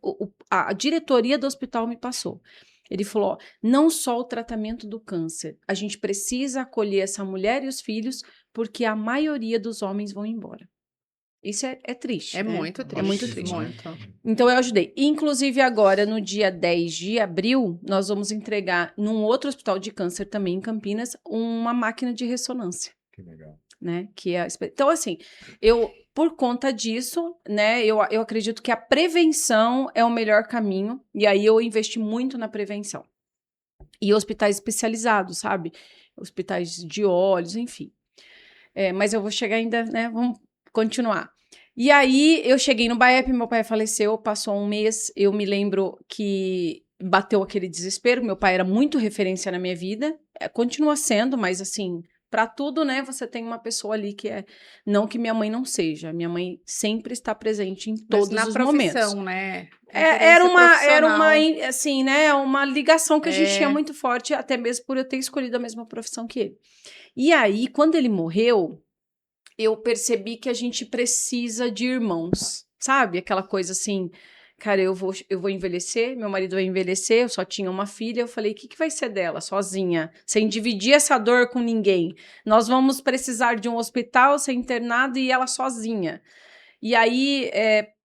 a diretoria do hospital me passou. Ele falou: ó, não só o tratamento do câncer, a gente precisa acolher essa mulher e os filhos, porque a maioria dos homens vão embora. Isso é triste. É né? muito triste. É muito triste. Muito. Então eu ajudei. Inclusive agora, no dia 10 de abril, nós vamos entregar num outro hospital de câncer também em Campinas, uma máquina de ressonância. Que legal. Né? Então, assim, por conta disso, né, eu acredito que a prevenção é o melhor caminho, e aí eu investi muito na prevenção. E hospitais especializados, sabe? Hospitais de olhos, enfim. Mas eu vou chegar ainda, né? Vamos continuar. E aí, eu cheguei no BAEP, meu pai faleceu, passou um mês, eu me lembro que bateu aquele desespero, meu pai era muito referência na minha vida, continua sendo, mas assim... Para tudo, né, você tem uma pessoa ali que não que minha mãe não seja. Minha mãe sempre está presente em todos os momentos. Na profissão, né? Era uma, Profissional. assim, né, uma ligação que a gente tinha muito forte, até mesmo por eu ter escolhido a mesma profissão que ele. E aí, quando ele morreu, eu percebi que a gente precisa de irmãos, sabe? Aquela coisa assim... Cara, eu vou envelhecer, meu marido vai envelhecer, eu só tinha uma filha, eu falei, o que vai ser dela, sozinha? Sem dividir essa dor com ninguém. Nós vamos precisar de um hospital, ser internado e ela sozinha. E aí,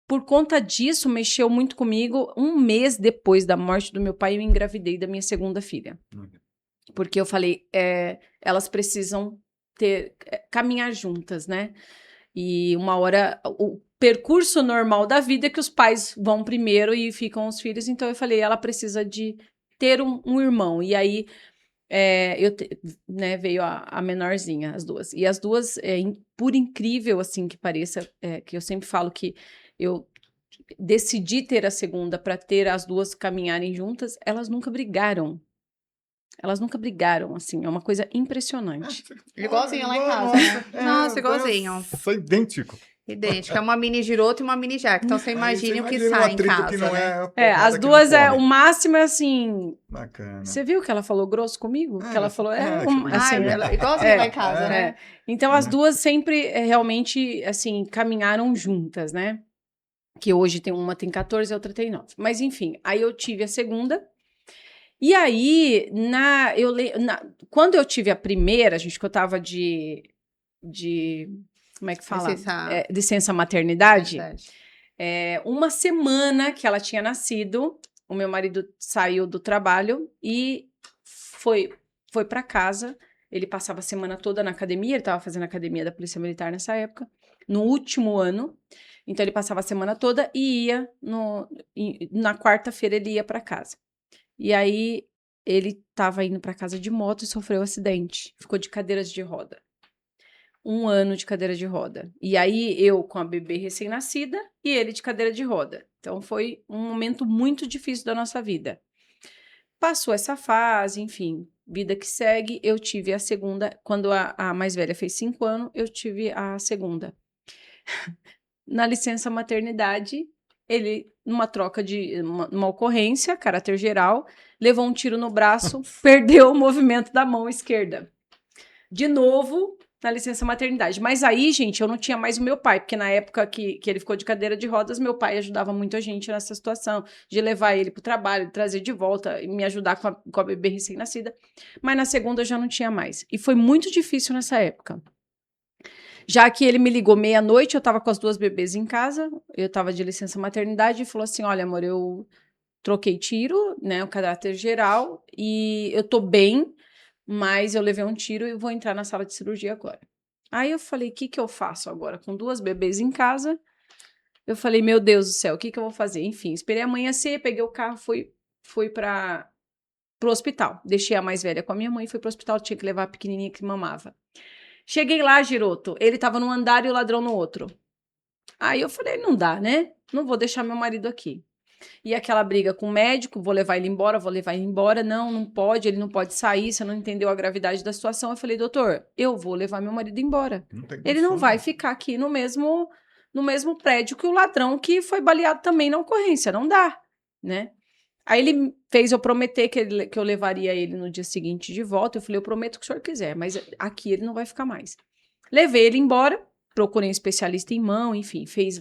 por conta disso, mexeu muito comigo. Um mês depois da morte do meu pai, eu engravidei da minha segunda filha. Porque eu falei, elas precisam caminhar juntas, né? E uma hora... O percurso normal da vida é que os pais vão primeiro e ficam os filhos. Então, eu falei, ela precisa de ter um irmão. E aí, né, veio a menorzinha, as duas. E as duas, por incrível assim que pareça, que eu sempre falo que eu decidi ter a segunda para ter as duas caminharem juntas, elas nunca brigaram. Elas nunca brigaram, assim, é uma coisa impressionante. Igualzinho lá em casa, né? Nossa, igualzinho. São idêntico. Idêntico. É uma mini giroto e uma mini jaque. Então, você imagine o que imagina um sai em atrito casa, que não né? As que duas, não corre. o máximo é assim... Bacana. Você viu que ela falou grosso comigo? Que ela falou, assim... Igualzinho lá em casa, né? Então, as duas sempre, realmente, assim, caminharam juntas, né? Que hoje uma tem 14 e a outra tem 9. Mas, enfim, aí eu tive a segunda... E aí, quando eu tive a primeira, gente, que eu tava de como é que fala? Licença maternidade. Uma semana que ela tinha nascido, o meu marido saiu do trabalho e foi para casa. Ele passava a semana toda na academia, ele estava fazendo academia da Polícia Militar nessa época, no último ano. Então, ele passava a semana toda e ia, na quarta-feira ele ia para casa. E aí, ele estava indo para casa de moto e sofreu um acidente. Ficou de cadeiras de roda. 1 ano de cadeira de roda. E aí, eu com a bebê recém-nascida e ele de cadeira de roda. Então, Então, foi um momento muito difícil da nossa vida. Passou essa fase, enfim, vida que segue. Eu tive a segunda, quando a mais velha fez 5 anos, eu tive a segunda. Na licença maternidade, ele, numa troca de uma ocorrência, caráter geral, levou um tiro no braço, perdeu o movimento da mão esquerda. De novo, na licença maternidade. Mas aí, gente, eu não tinha mais o meu pai, porque na época que ele ficou de cadeira de rodas, meu pai ajudava muito a gente nessa situação, de levar ele para o trabalho, de trazer de volta, e me ajudar com a bebê recém-nascida. Mas na segunda eu já não tinha mais. E foi muito difícil nessa época. Já que ele me ligou meia-noite, eu estava com as 2 bebês em casa, eu estava de licença maternidade, e falou assim, olha, amor, eu troquei tiro, né, o caráter geral, e eu tô bem, mas eu levei um tiro e vou entrar na sala de cirurgia agora. Aí eu falei, o que que eu faço agora? Com 2 bebês em casa, eu falei, meu Deus do céu, o que que eu vou fazer? Enfim, esperei amanhecer, peguei o carro, fui para o hospital. Deixei a mais velha com a minha mãe, fui para o hospital, tinha que levar a pequenininha que mamava. Cheguei lá, Giroto, ele tava num andar e o ladrão no outro. Aí eu falei, não dá, né? Não vou deixar meu marido aqui. E aquela briga com o médico, vou levar ele embora, não, não pode, ele não pode sair, você não entendeu a gravidade da situação. Eu falei, doutor, eu vou levar meu marido embora. Ele não vai ficar aqui no mesmo prédio que o ladrão que foi baleado também na ocorrência, não dá, né? Aí ele fez eu prometer que eu levaria ele no dia seguinte de volta. Eu falei, eu prometo o que o senhor quiser, mas aqui ele não vai ficar mais. Levei ele embora, procurei um especialista em mão, enfim, fez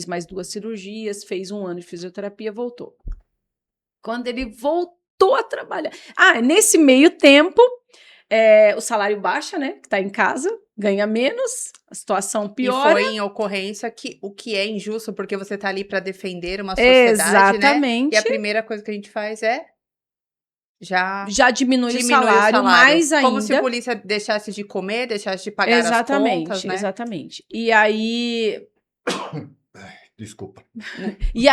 mais 2 cirurgias, fez 1 ano de fisioterapia, voltou. Quando ele voltou a trabalhar... nesse meio tempo, o salário baixa, né, que tá em casa, ganha menos, a situação piora. E foi em ocorrência o que é injusto, porque você tá ali para defender uma sociedade, exatamente, né? E a primeira coisa que a gente faz é já diminui o salário, mais ainda. Como se a polícia deixasse de comer, deixasse de pagar as contas, né? Exatamente. E aí... Desculpa. E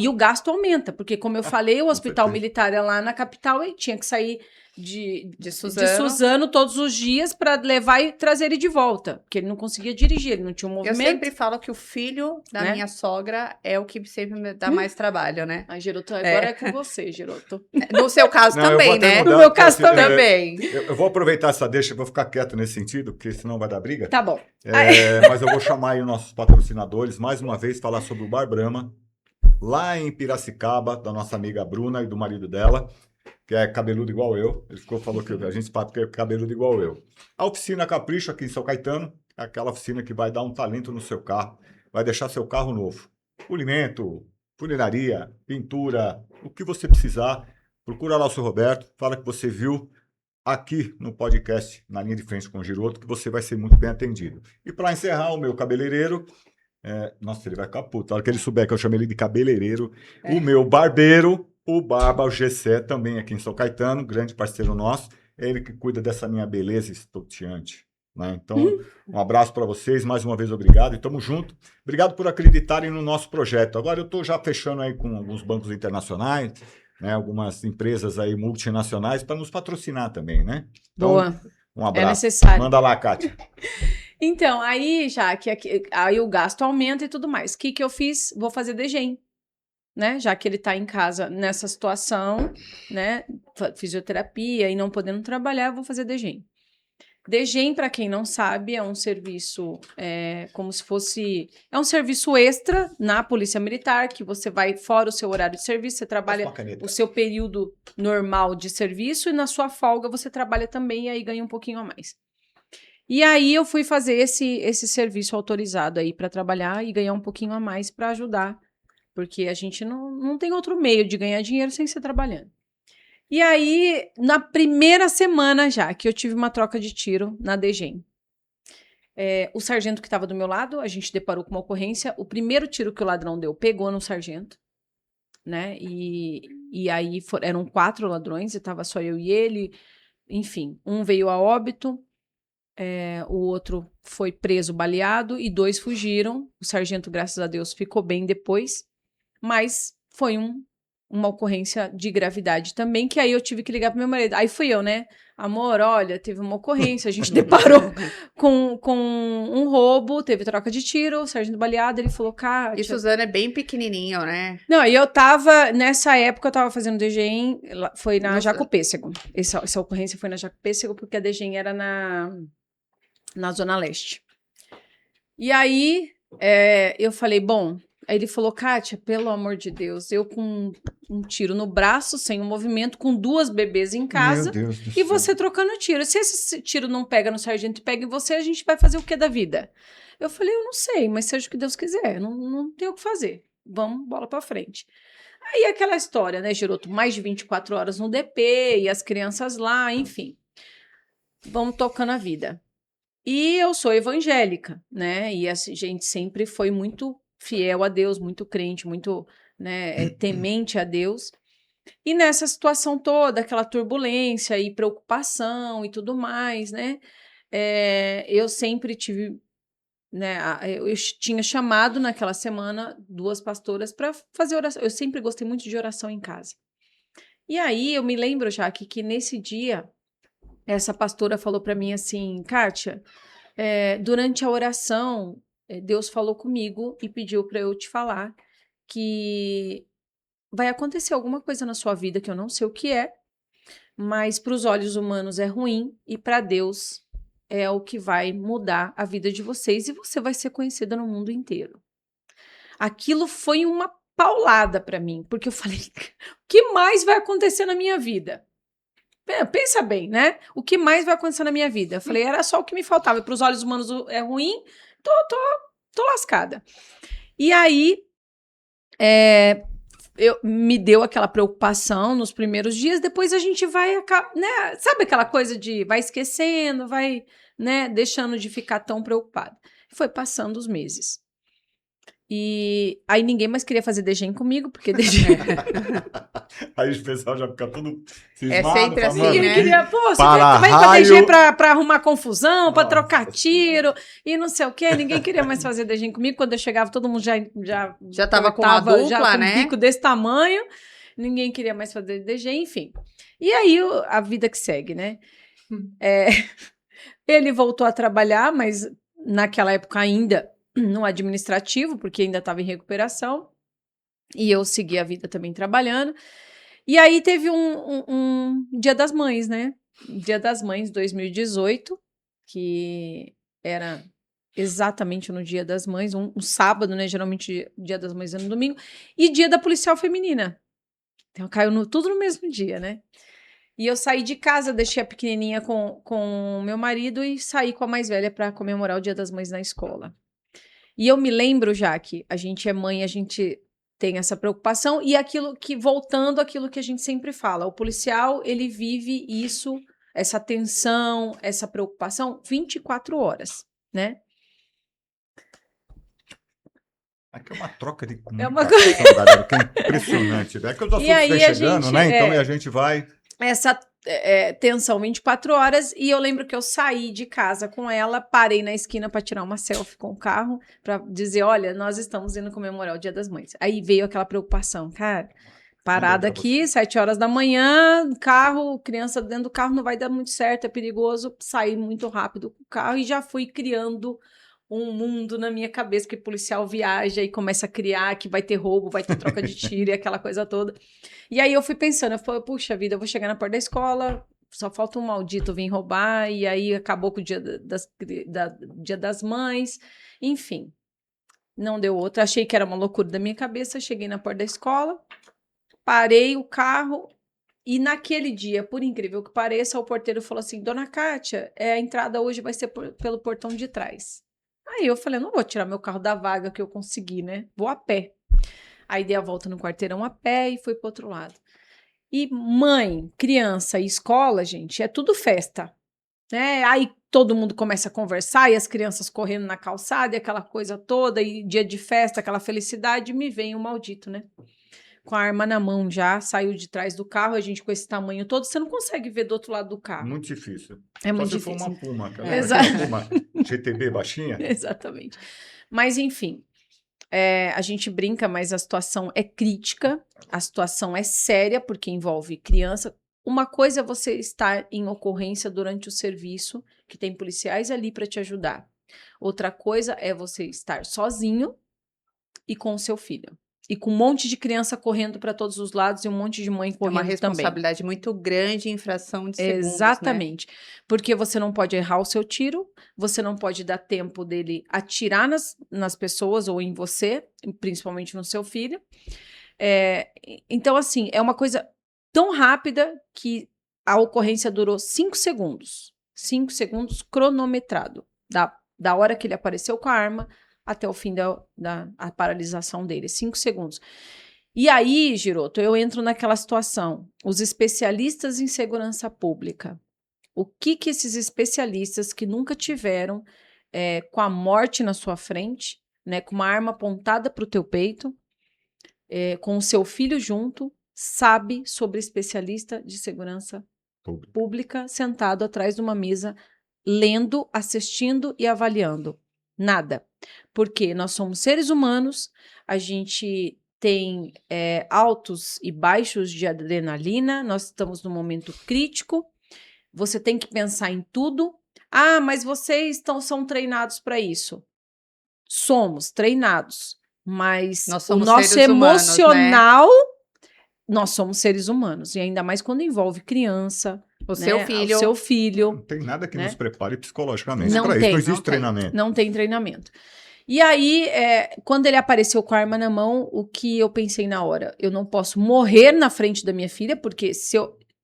o gasto aumenta, porque como eu falei, o hospital militar é lá na capital e tinha que sair de Suzano todos os dias para levar e trazer ele de volta, porque ele não conseguia dirigir, ele não tinha um movimento. Eu sempre falo que o filho da minha sogra é o que sempre me dá mais trabalho, né? Giroto, agora é com você, Giroto. No seu caso também, né? Mudar, no meu caso também. Eu vou aproveitar essa deixa, vou ficar quieto nesse sentido, porque senão vai dar briga. Tá bom. Mas eu vou chamar aí os nossos patrocinadores, mais uma vez, falar sobre o Bar Brahma, lá em Piracicaba, da nossa amiga Bruna e do marido dela, que é cabeludo igual eu. Ele falou que a gente papo que é cabeludo igual eu. A oficina Capricho, aqui em São Caetano, é aquela oficina que vai dar um talento no seu carro, vai deixar seu carro novo. Polimento, funilaria, pintura, o que você precisar, procura lá o seu Roberto, fala que você viu aqui no podcast, na linha de frente com o Giroto, que você vai ser muito bem atendido. E para encerrar, o meu cabeleireiro, nossa, ele vai ficar puto, a hora que ele souber que eu chamei ele de cabeleireiro, o meu barbeiro, o Barba, o Gessé, também aqui em São Caetano, grande parceiro nosso, é ele que cuida dessa minha beleza estonteante. Né? Então, um abraço para vocês, mais uma vez obrigado e tamo junto. Obrigado por acreditarem no nosso projeto. Agora eu estou já fechando aí com alguns bancos internacionais, né, algumas empresas aí multinacionais para nos patrocinar também, né? Então, boa. Um abraço. É necessário. Manda lá, Kátia. Então, aí aí o gasto aumenta e tudo mais. O que eu fiz? Vou fazer DGEM. Né? Já que ele está em casa nessa situação, né? Fisioterapia e não podendo trabalhar, eu vou fazer DGEM. DGEM, para quem não sabe, é um serviço como se fosse... É um serviço extra na Polícia Militar, que você vai fora o seu horário de serviço, você trabalha o seu período normal de serviço e na sua folga você trabalha também e aí ganha um pouquinho a mais. E aí eu fui fazer esse serviço autorizado aí para trabalhar e ganhar um pouquinho a mais para ajudar, porque a gente não tem outro meio de ganhar dinheiro sem ser trabalhando. E aí, na primeira semana já, que eu tive uma troca de tiro na DGEM, o sargento que estava do meu lado, a gente deparou com uma ocorrência, o primeiro tiro que o ladrão deu pegou no sargento, né? E aí eram 4 ladrões, e estava só eu e ele, enfim, um veio a óbito, o outro foi preso, baleado, e 2 fugiram. O sargento, graças a Deus, ficou bem depois, mas foi um uma ocorrência de gravidade também, que aí eu tive que ligar pro meu marido. Aí fui eu, né? Amor, olha, teve uma ocorrência, a gente deparou com um roubo, teve troca de tiro, o sargento baleado, ele falou, E Kátia... Suzano é bem pequenininho, né? Não, e eu tava, nessa época eu tava fazendo DGEM, foi na Nossa. Jacopêssego. Essa ocorrência foi na Jacopêssego, porque a DGEM era na Zona Leste. E aí, eu falei, bom... Aí ele falou, Kátia, pelo amor de Deus, eu com um tiro no braço, sem um movimento, com 2 bebês em casa, Meu Deus do e céu. você trocando tiro. Se esse tiro não pega no sargento e pega em você, a gente vai fazer o que da vida? Eu falei, eu não sei, mas seja o que Deus quiser, não tem o que fazer. Vamos, bola pra frente. Aí aquela história, né, Giroto? Mais de 24 horas no DP, e as crianças lá, enfim. Vamos tocando a vida. E eu sou evangélica, né? E a gente sempre foi muito fiel a Deus, muito crente, muito, né, temente a Deus. E nessa situação toda, aquela turbulência e preocupação e tudo mais, né? Eu sempre tive, né? Eu tinha chamado naquela semana 2 pastoras para fazer oração. Eu sempre gostei muito de oração em casa. E aí eu me lembro, Jaque, que nesse dia essa pastora falou para mim assim, Kátia, durante a oração, Deus falou comigo e pediu para eu te falar que vai acontecer alguma coisa na sua vida que eu não sei o que é, mas para os olhos humanos é ruim e para Deus é o que vai mudar a vida de vocês e você vai ser conhecida no mundo inteiro. Aquilo foi uma paulada para mim, porque eu falei, o que mais vai acontecer na minha vida? Pensa bem, né? O que mais vai acontecer na minha vida? Eu falei, era só o que me faltava. Para os olhos humanos é ruim, tô lascada. E aí, me deu aquela preocupação nos primeiros dias, depois a gente vai, né? Sabe aquela coisa de vai esquecendo, vai, né, deixando de ficar tão preocupado. Foi passando os meses. E aí ninguém mais queria fazer DGEM comigo, porque DGEM... Aí o pessoal já fica todo É sempre assim, falando né? Ninguém queria, pô, você para vai pra raio. DG pra arrumar confusão, pra Nossa trocar tiro e não sei o quê. Ninguém queria mais fazer DG comigo. Quando eu chegava, todo mundo já tava com uma dupla, já com né? um bico desse tamanho. Ninguém queria mais fazer DG, enfim. E aí, a vida que segue, né? Ele voltou a trabalhar, mas naquela época ainda no administrativo, porque ainda estava em recuperação. E eu segui a vida também trabalhando. E aí teve um Dia das Mães, né? Dia das Mães 2018, que era exatamente no Dia das Mães, um sábado, né? Geralmente Dia das Mães é no domingo. E Dia da Policial Feminina. Então caiu tudo no mesmo dia, né? E eu saí de casa, deixei a pequenininha com meu marido e saí com a mais velha para comemorar o Dia das Mães na escola. E eu me lembro, já que a gente é mãe, a gente tem essa preocupação, e aquilo que, voltando àquilo que a gente sempre fala, o policial, ele vive isso, essa tensão, essa preocupação 24 horas, né? Aqui é uma troca de É uma comunicação, galera, que é impressionante. É que os assuntos aí vêm a chegando, gente, né? Então a gente vai... Essa tensão 24 horas, e eu lembro que eu saí de casa com ela, parei na esquina para tirar uma selfie com o carro, para dizer, olha, nós estamos indo comemorar o Dia das Mães. Aí veio aquela preocupação, cara, parada aqui, 7 horas da manhã, carro, criança dentro do carro, não vai dar muito certo, é perigoso, saí muito rápido com o carro e já fui criando um mundo na minha cabeça, que policial viaja e começa a criar que vai ter roubo, vai ter troca de tiro e aquela coisa toda. E aí eu fui pensando, eu falei, puxa vida, eu vou chegar na porta da escola, só falta um maldito vir roubar, e aí acabou com o Dia das Mães, enfim. Não deu outra, achei que era uma loucura da minha cabeça, cheguei na porta da escola, parei o carro, e naquele dia, por incrível que pareça, o porteiro falou assim, Dona Kátia, a entrada hoje vai ser pelo portão de trás. Aí eu falei, não vou tirar meu carro da vaga que eu consegui, né? Vou a pé. Aí dei a volta no quarteirão a pé e fui pro outro lado. E mãe, criança e escola, gente, é tudo festa, né? Aí todo mundo começa a conversar e as crianças correndo na calçada e aquela coisa toda, e dia de festa, aquela felicidade, me vem o maldito, né? Com a arma na mão já, saiu de trás do carro, a gente com esse tamanho todo, você não consegue ver do outro lado do carro. Muito difícil. É muito Só se difícil. for uma Puma, Exato. Puma GTB baixinha. Exatamente. Mas, enfim, a gente brinca, mas a situação é crítica, a situação é séria, porque envolve criança. Uma coisa é você estar em ocorrência durante o serviço, que tem policiais ali para te ajudar. Outra coisa é você estar sozinho e com o seu filho. E com um monte de criança correndo para todos os lados e um monte de mãe É uma correndo também. responsabilidade muito grande em fração de segundos, né? Exatamente. Porque você não pode errar o seu tiro, você não pode dar tempo dele atirar nas pessoas ou em você, principalmente no seu filho. Então, assim, é uma coisa tão rápida que a ocorrência durou 5 segundos. 5 segundos cronometrado. Da hora que ele apareceu com a arma até o fim da a paralisação dele. 5 segundos. E aí, Giroto, eu entro naquela situação. Os especialistas em segurança pública. O que esses especialistas que nunca tiveram com a morte na sua frente, né, com uma arma apontada para o teu peito, com o seu filho junto, sabe sobre especialista de segurança pública sentado atrás de uma mesa, lendo, assistindo e avaliando? Nada. Porque nós somos seres humanos, a gente tem altos e baixos de adrenalina, nós estamos num momento crítico, você tem que pensar em tudo. Ah, mas vocês são treinados para isso. Somos treinados, mas Nós o somos nosso seres humanos, né? emocional, nós somos seres humanos, e ainda mais quando envolve criança, O né? seu O filho. seu Não filho. tem nada que né? nos prepare psicologicamente Não para isso. tem, Não não existe tem. treinamento. Não tem treinamento. E aí, quando ele apareceu com a arma na mão, o que eu pensei na hora? Eu não posso morrer na frente da minha filha, porque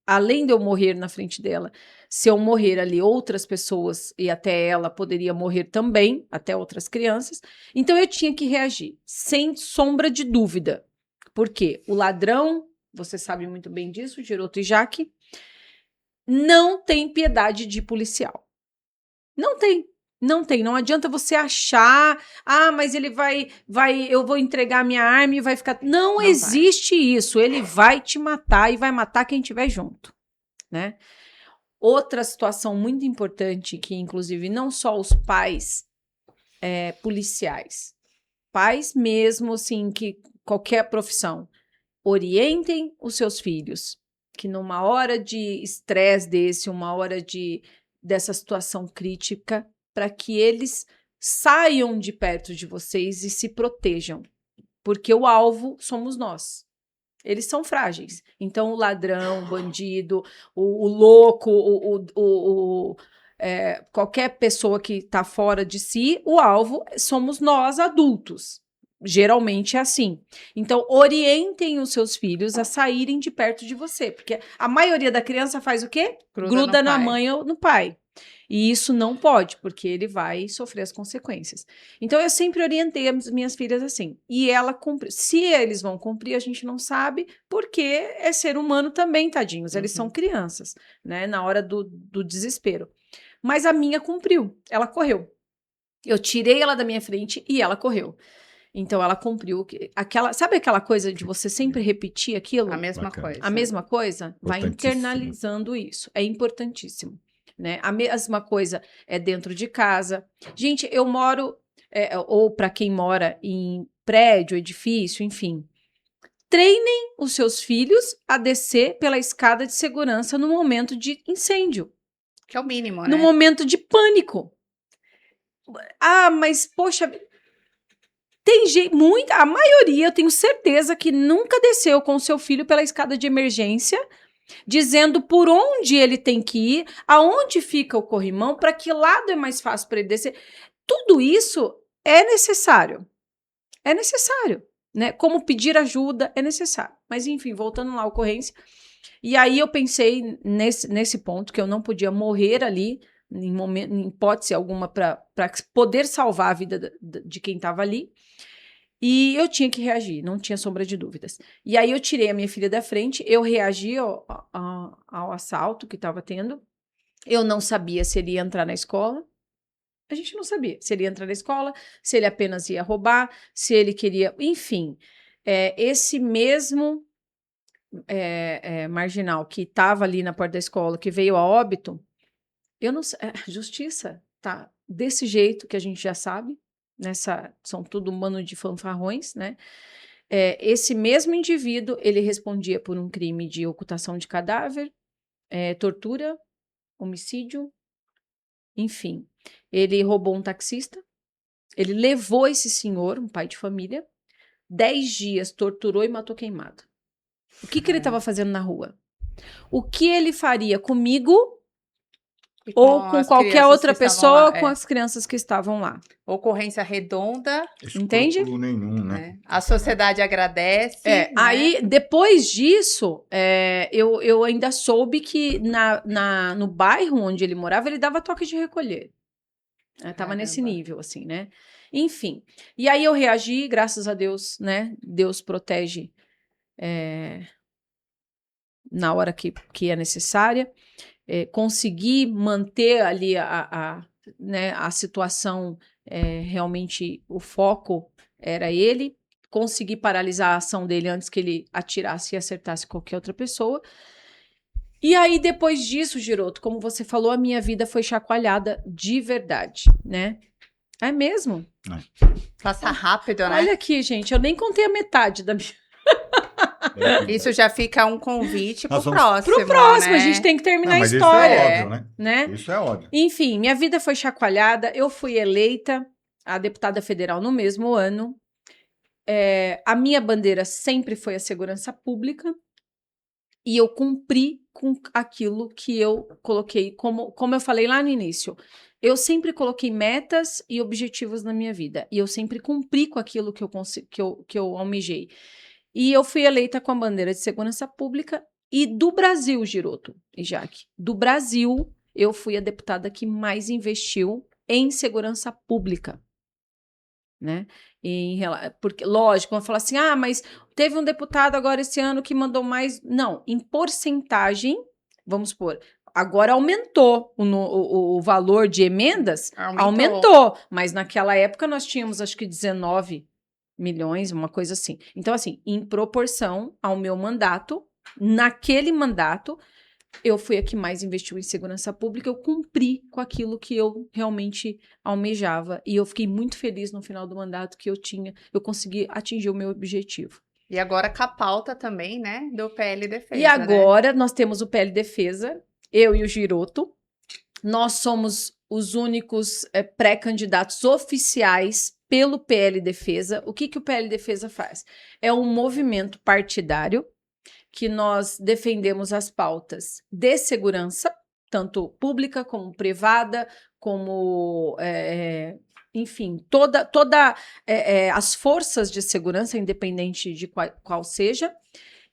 além de eu morrer na frente dela, se eu morrer ali, outras pessoas e até ela poderia morrer também, até outras crianças. Então eu tinha que reagir, sem sombra de dúvida. Porque o ladrão, você sabe muito bem disso, Giroto e Jaque, não tem piedade de policial. Não tem. Não tem, não adianta você achar, mas ele eu vou entregar minha arma e vai ficar. Não existe isso, ele vai te matar e vai matar quem estiver junto, né? Outra situação muito importante, que inclusive não só os pais policiais, pais mesmo, assim, que qualquer profissão, orientem os seus filhos, que numa hora de estresse desse, uma hora dessa situação crítica, para que eles saiam de perto de vocês e se protejam, porque o alvo somos nós. Eles são frágeis. Então, o ladrão, o bandido, o louco, qualquer pessoa que está fora de si, o alvo somos nós, adultos. Geralmente é assim. Então, orientem os seus filhos a saírem de perto de você, porque a maioria da criança faz o quê? Gruda na mãe ou no pai. E isso não pode, porque ele vai sofrer as consequências. Então, eu sempre orientei as minhas filhas assim. E ela cumpriu. Se eles vão cumprir, a gente não sabe, porque é ser humano também, tadinhos. Eles são crianças, né? Na hora do desespero. Mas a minha cumpriu. Ela correu. Eu tirei ela da minha frente e ela correu. Então, ela cumpriu. Sabe aquela coisa de você sempre repetir aquilo? A mesma Bacana. coisa. A mesma coisa? Vai Importantíssimo. internalizando isso. É importantíssimo. Né? A mesma coisa é dentro de casa. Gente, eu moro, ou para quem mora em prédio, edifício, enfim, treinem os seus filhos a descer pela escada de segurança no momento de incêndio. Que é o mínimo, né? No momento de pânico. Mas, poxa, tem gente, a maioria, eu tenho certeza que nunca desceu com o seu filho pela escada de emergência, dizendo por onde ele tem que ir, aonde fica o corrimão, para que lado é mais fácil para ele descer. Tudo isso é necessário. É necessário, né? Como pedir ajuda é necessário. Mas, enfim, voltando lá à ocorrência. E aí eu pensei nesse ponto que eu não podia morrer ali, em hipótese alguma, para poder salvar a vida de quem estava ali. E eu tinha que reagir, não tinha sombra de dúvidas. E aí eu tirei a minha filha da frente, eu reagi ao assalto que estava tendo. Eu não sabia se ele ia entrar na escola. A gente não sabia se ele ia entrar na escola, se ele apenas ia roubar, se ele queria... Enfim, esse mesmo marginal que estava ali na porta da escola, que veio a óbito, eu não sei... Justiça tá desse jeito que a gente já sabe, são tudo um bando de fanfarrões, né? Esse mesmo indivíduo, ele respondia por um crime de ocultação de cadáver, tortura, homicídio, enfim. Ele roubou um taxista, ele levou esse senhor, um pai de família, 10 dias, torturou e matou queimado. O que ele estava fazendo na rua? O que ele faria comigo E ou com as qualquer crianças outra que estavam pessoa, lá, com as crianças que estavam lá? Ocorrência redonda, Entende? Escrúpulo nenhum, né? né? A sociedade agradece, né? Aí, depois disso, eu ainda soube que no bairro onde ele morava, ele dava toque de recolher. Tava nesse Caramba. nível, assim, né? Enfim. E aí eu reagi, graças a Deus, né? Deus protege na hora que é necessária. Consegui manter ali né, a situação, realmente o foco era ele. Consegui paralisar a ação dele antes que ele atirasse e acertasse qualquer outra pessoa. E aí, depois disso, Giroto, como você falou, a minha vida foi chacoalhada de verdade, né? É mesmo? Passa rápido, né? Olha aqui, gente, eu nem contei a metade da minha... Isso já fica um convite pro Nós vamos- próximo, Pro próximo, né? a gente tem que terminar a Mas isso história, é óbvio, né? né? Isso é óbvio. Enfim, minha vida foi chacoalhada, eu fui eleita a deputada federal no mesmo ano. A minha bandeira sempre foi a segurança pública e eu cumpri com aquilo que eu coloquei, como eu falei lá no início. Eu sempre coloquei metas e objetivos na minha vida e eu sempre cumpri com aquilo que eu almejei. E eu fui eleita com a bandeira de segurança pública e do Brasil, Giroto e Jaque, do Brasil, eu fui a deputada que mais investiu em segurança pública, né? Porque, lógico, vão falar assim, mas teve um deputado agora esse ano que mandou mais. Não, em porcentagem, vamos supor, agora aumentou o valor de emendas, aumentou, mas naquela época nós tínhamos acho que 19 milhões, uma coisa assim. Então, assim, em proporção ao meu mandato, naquele mandato, eu fui a que mais investiu em segurança pública, eu cumpri com aquilo que eu realmente almejava. E eu fiquei muito feliz no final do mandato que eu consegui atingir o meu objetivo. E agora com a pauta também, né, do PL Defesa, E agora nós temos o PL Defesa, eu e o Giroto. Nós somos os únicos pré-candidatos oficiais pelo PL Defesa. O que o PL Defesa faz? É um movimento partidário que nós defendemos as pautas de segurança, tanto pública como privada, como, enfim, toda as forças de segurança, independente de qual seja,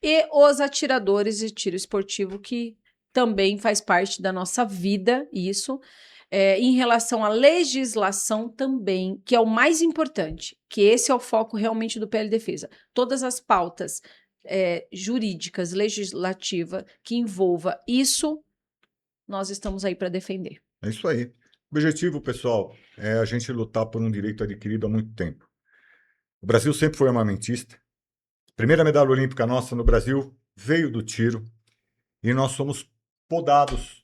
e os atiradores de tiro esportivo, que também faz parte da nossa vida, isso. Em relação à legislação também, que é o mais importante, que esse é o foco realmente do PL Defesa. Todas as pautas jurídicas, legislativa, que envolva isso, nós estamos aí para defender. É isso aí. O objetivo, pessoal, é a gente lutar por um direito adquirido há muito tempo. O Brasil sempre foi armamentista. A primeira medalha olímpica nossa no Brasil veio do tiro. E nós somos podados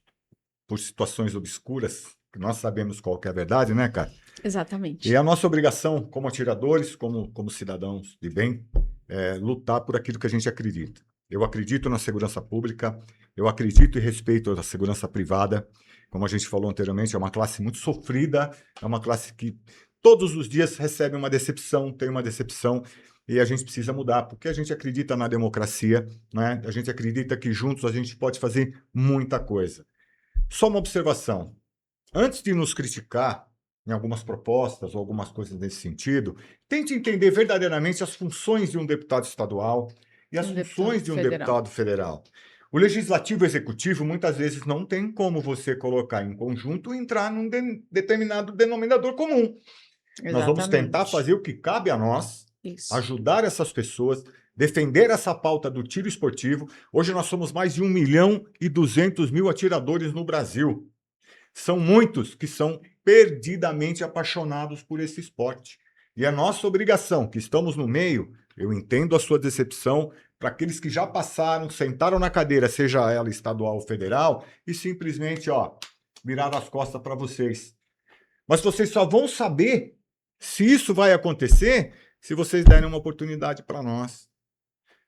por situações obscuras, que nós sabemos qual que é a verdade, né, cara? Exatamente. E a nossa obrigação, como atiradores, como cidadãos de bem, é lutar por aquilo que a gente acredita. Eu acredito na segurança pública, eu acredito e respeito a segurança privada. Como a gente falou anteriormente, é uma classe muito sofrida, é uma classe que todos os dias recebe uma decepção, tem uma decepção, e a gente precisa mudar, porque a gente acredita na democracia, né? A gente acredita que juntos a gente pode fazer muita coisa. Só uma observação. Antes de nos criticar em algumas propostas ou algumas coisas nesse sentido, tente entender verdadeiramente as funções de um deputado estadual e as funções de um deputado federal. O legislativo e o executivo muitas vezes não tem como você colocar em conjunto e entrar num determinado denominador comum. Exatamente. Nós vamos tentar fazer o que cabe a nós, ajudar essas pessoas, defender essa pauta do tiro esportivo. Hoje nós somos mais de 1.200.000 atiradores no Brasil. São muitos que são perdidamente apaixonados por esse esporte. E é nossa obrigação, que estamos no meio, eu entendo a sua decepção, para aqueles que já passaram, sentaram na cadeira, seja ela estadual ou federal, e simplesmente viraram as costas para vocês. Mas vocês só vão saber se isso vai acontecer, se vocês derem uma oportunidade para nós.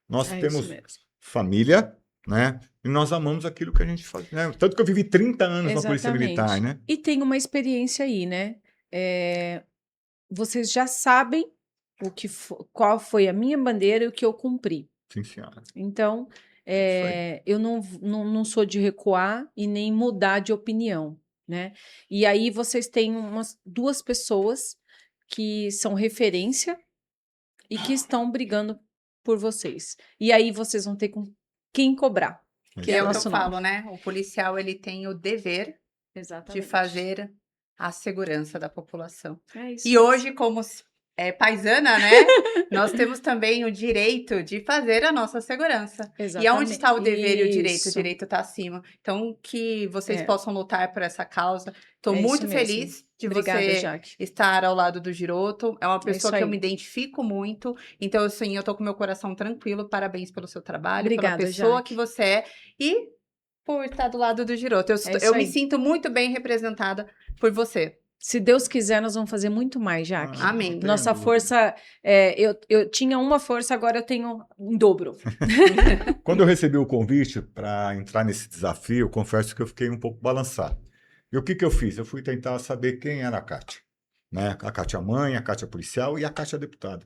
Nós É temos isso mesmo. família, né? E nós amamos aquilo que a gente faz, né? Tanto que eu vivi 30 anos na Polícia Militar, né? E tem uma experiência aí, né? Vocês já sabem qual foi a minha bandeira e o que eu cumpri. Sim, senhora. Então, Isso eu não sou de recuar e nem mudar de opinião, né? E aí vocês têm duas pessoas que são referência e que estão brigando por vocês. E aí vocês vão ter com quem cobrar. Que é o que eu nosso nome. falo, né? O policial, ele tem o dever de fazer a segurança da população. É isso E hoje, como paisana, né? Nós temos também o direito de fazer a nossa segurança. Exatamente. E aonde está o dever e o direito? O Isso. direito está acima. Então, que vocês É. possam lutar por essa causa. Estou É isso muito mesmo. feliz de Obrigada, você Jaque. estar ao lado do Giroto. É uma pessoa isso que eu aí. me identifico muito. Então, assim, eu tô com meu coração tranquilo. Parabéns pelo seu trabalho, Obrigada, pela pessoa Jaque. que você é. E por estar do lado do Giroto. É isso Eu me aí. sinto muito bem representada por você. Se Deus quiser, nós vamos fazer muito mais, Jaque. Amém. não tenho Nossa dúvida. força, eu tinha uma força, agora eu tenho em dobro. Quando eu recebi o convite para entrar nesse desafio, eu confesso que eu fiquei um pouco balançado. E o que que eu fiz? Eu fui tentar saber quem era a Kátia, né? A Kátia mãe, a Kátia policial e a Kátia deputada.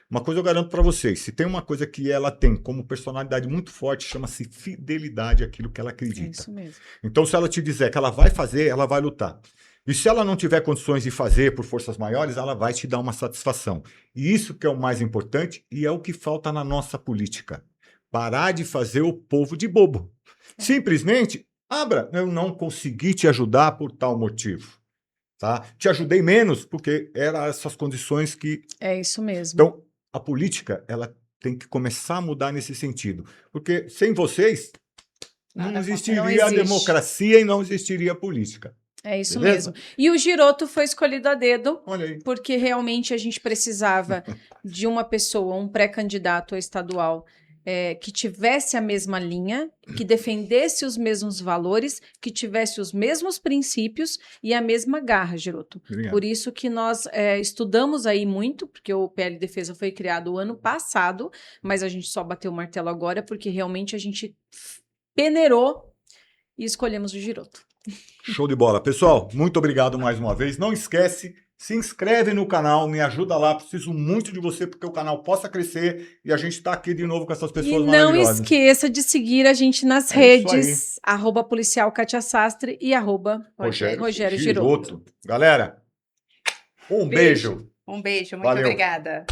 Uma coisa eu garanto para vocês, se tem uma coisa que ela tem como personalidade muito forte, chama-se fidelidade àquilo que ela É acredita. isso mesmo. Então, se ela te dizer que ela vai fazer, ela vai lutar. E se ela não tiver condições de fazer por forças maiores, ela vai te dar uma satisfação. E isso que é o mais importante e é o que falta na nossa política. Parar de fazer o povo de bobo. Simplesmente, Abra, eu não consegui te ajudar por tal motivo. Tá? Te ajudei menos porque eram essas condições que... É isso mesmo. Então, a política, ela tem que começar a mudar nesse sentido. Porque sem vocês, não Nada existiria Não a existe. democracia e não existiria a política. É isso Beleza? mesmo. E o Giroto foi escolhido a dedo, Olha aí. porque realmente a gente precisava de uma pessoa, um pré-candidato a estadual, que tivesse a mesma linha, que defendesse os mesmos valores, que tivesse os mesmos princípios e a mesma garra, Giroto. Obrigado. Por isso que nós estudamos aí muito, porque o PL Defesa foi criado o ano passado, mas a gente só bateu o martelo agora, porque realmente a gente peneirou e escolhemos o Giroto. Show de bola. Pessoal, muito obrigado mais uma vez. Não esquece, se inscreve no canal, me ajuda lá. Preciso muito de você porque o canal possa crescer e a gente está aqui de novo com essas pessoas E não maravilhosas. esqueça de seguir a gente nas É isso redes, @policial Kátia Sastre e @Rogério Giroto. Galera, um beijo. Um beijo, muito Valeu. obrigada.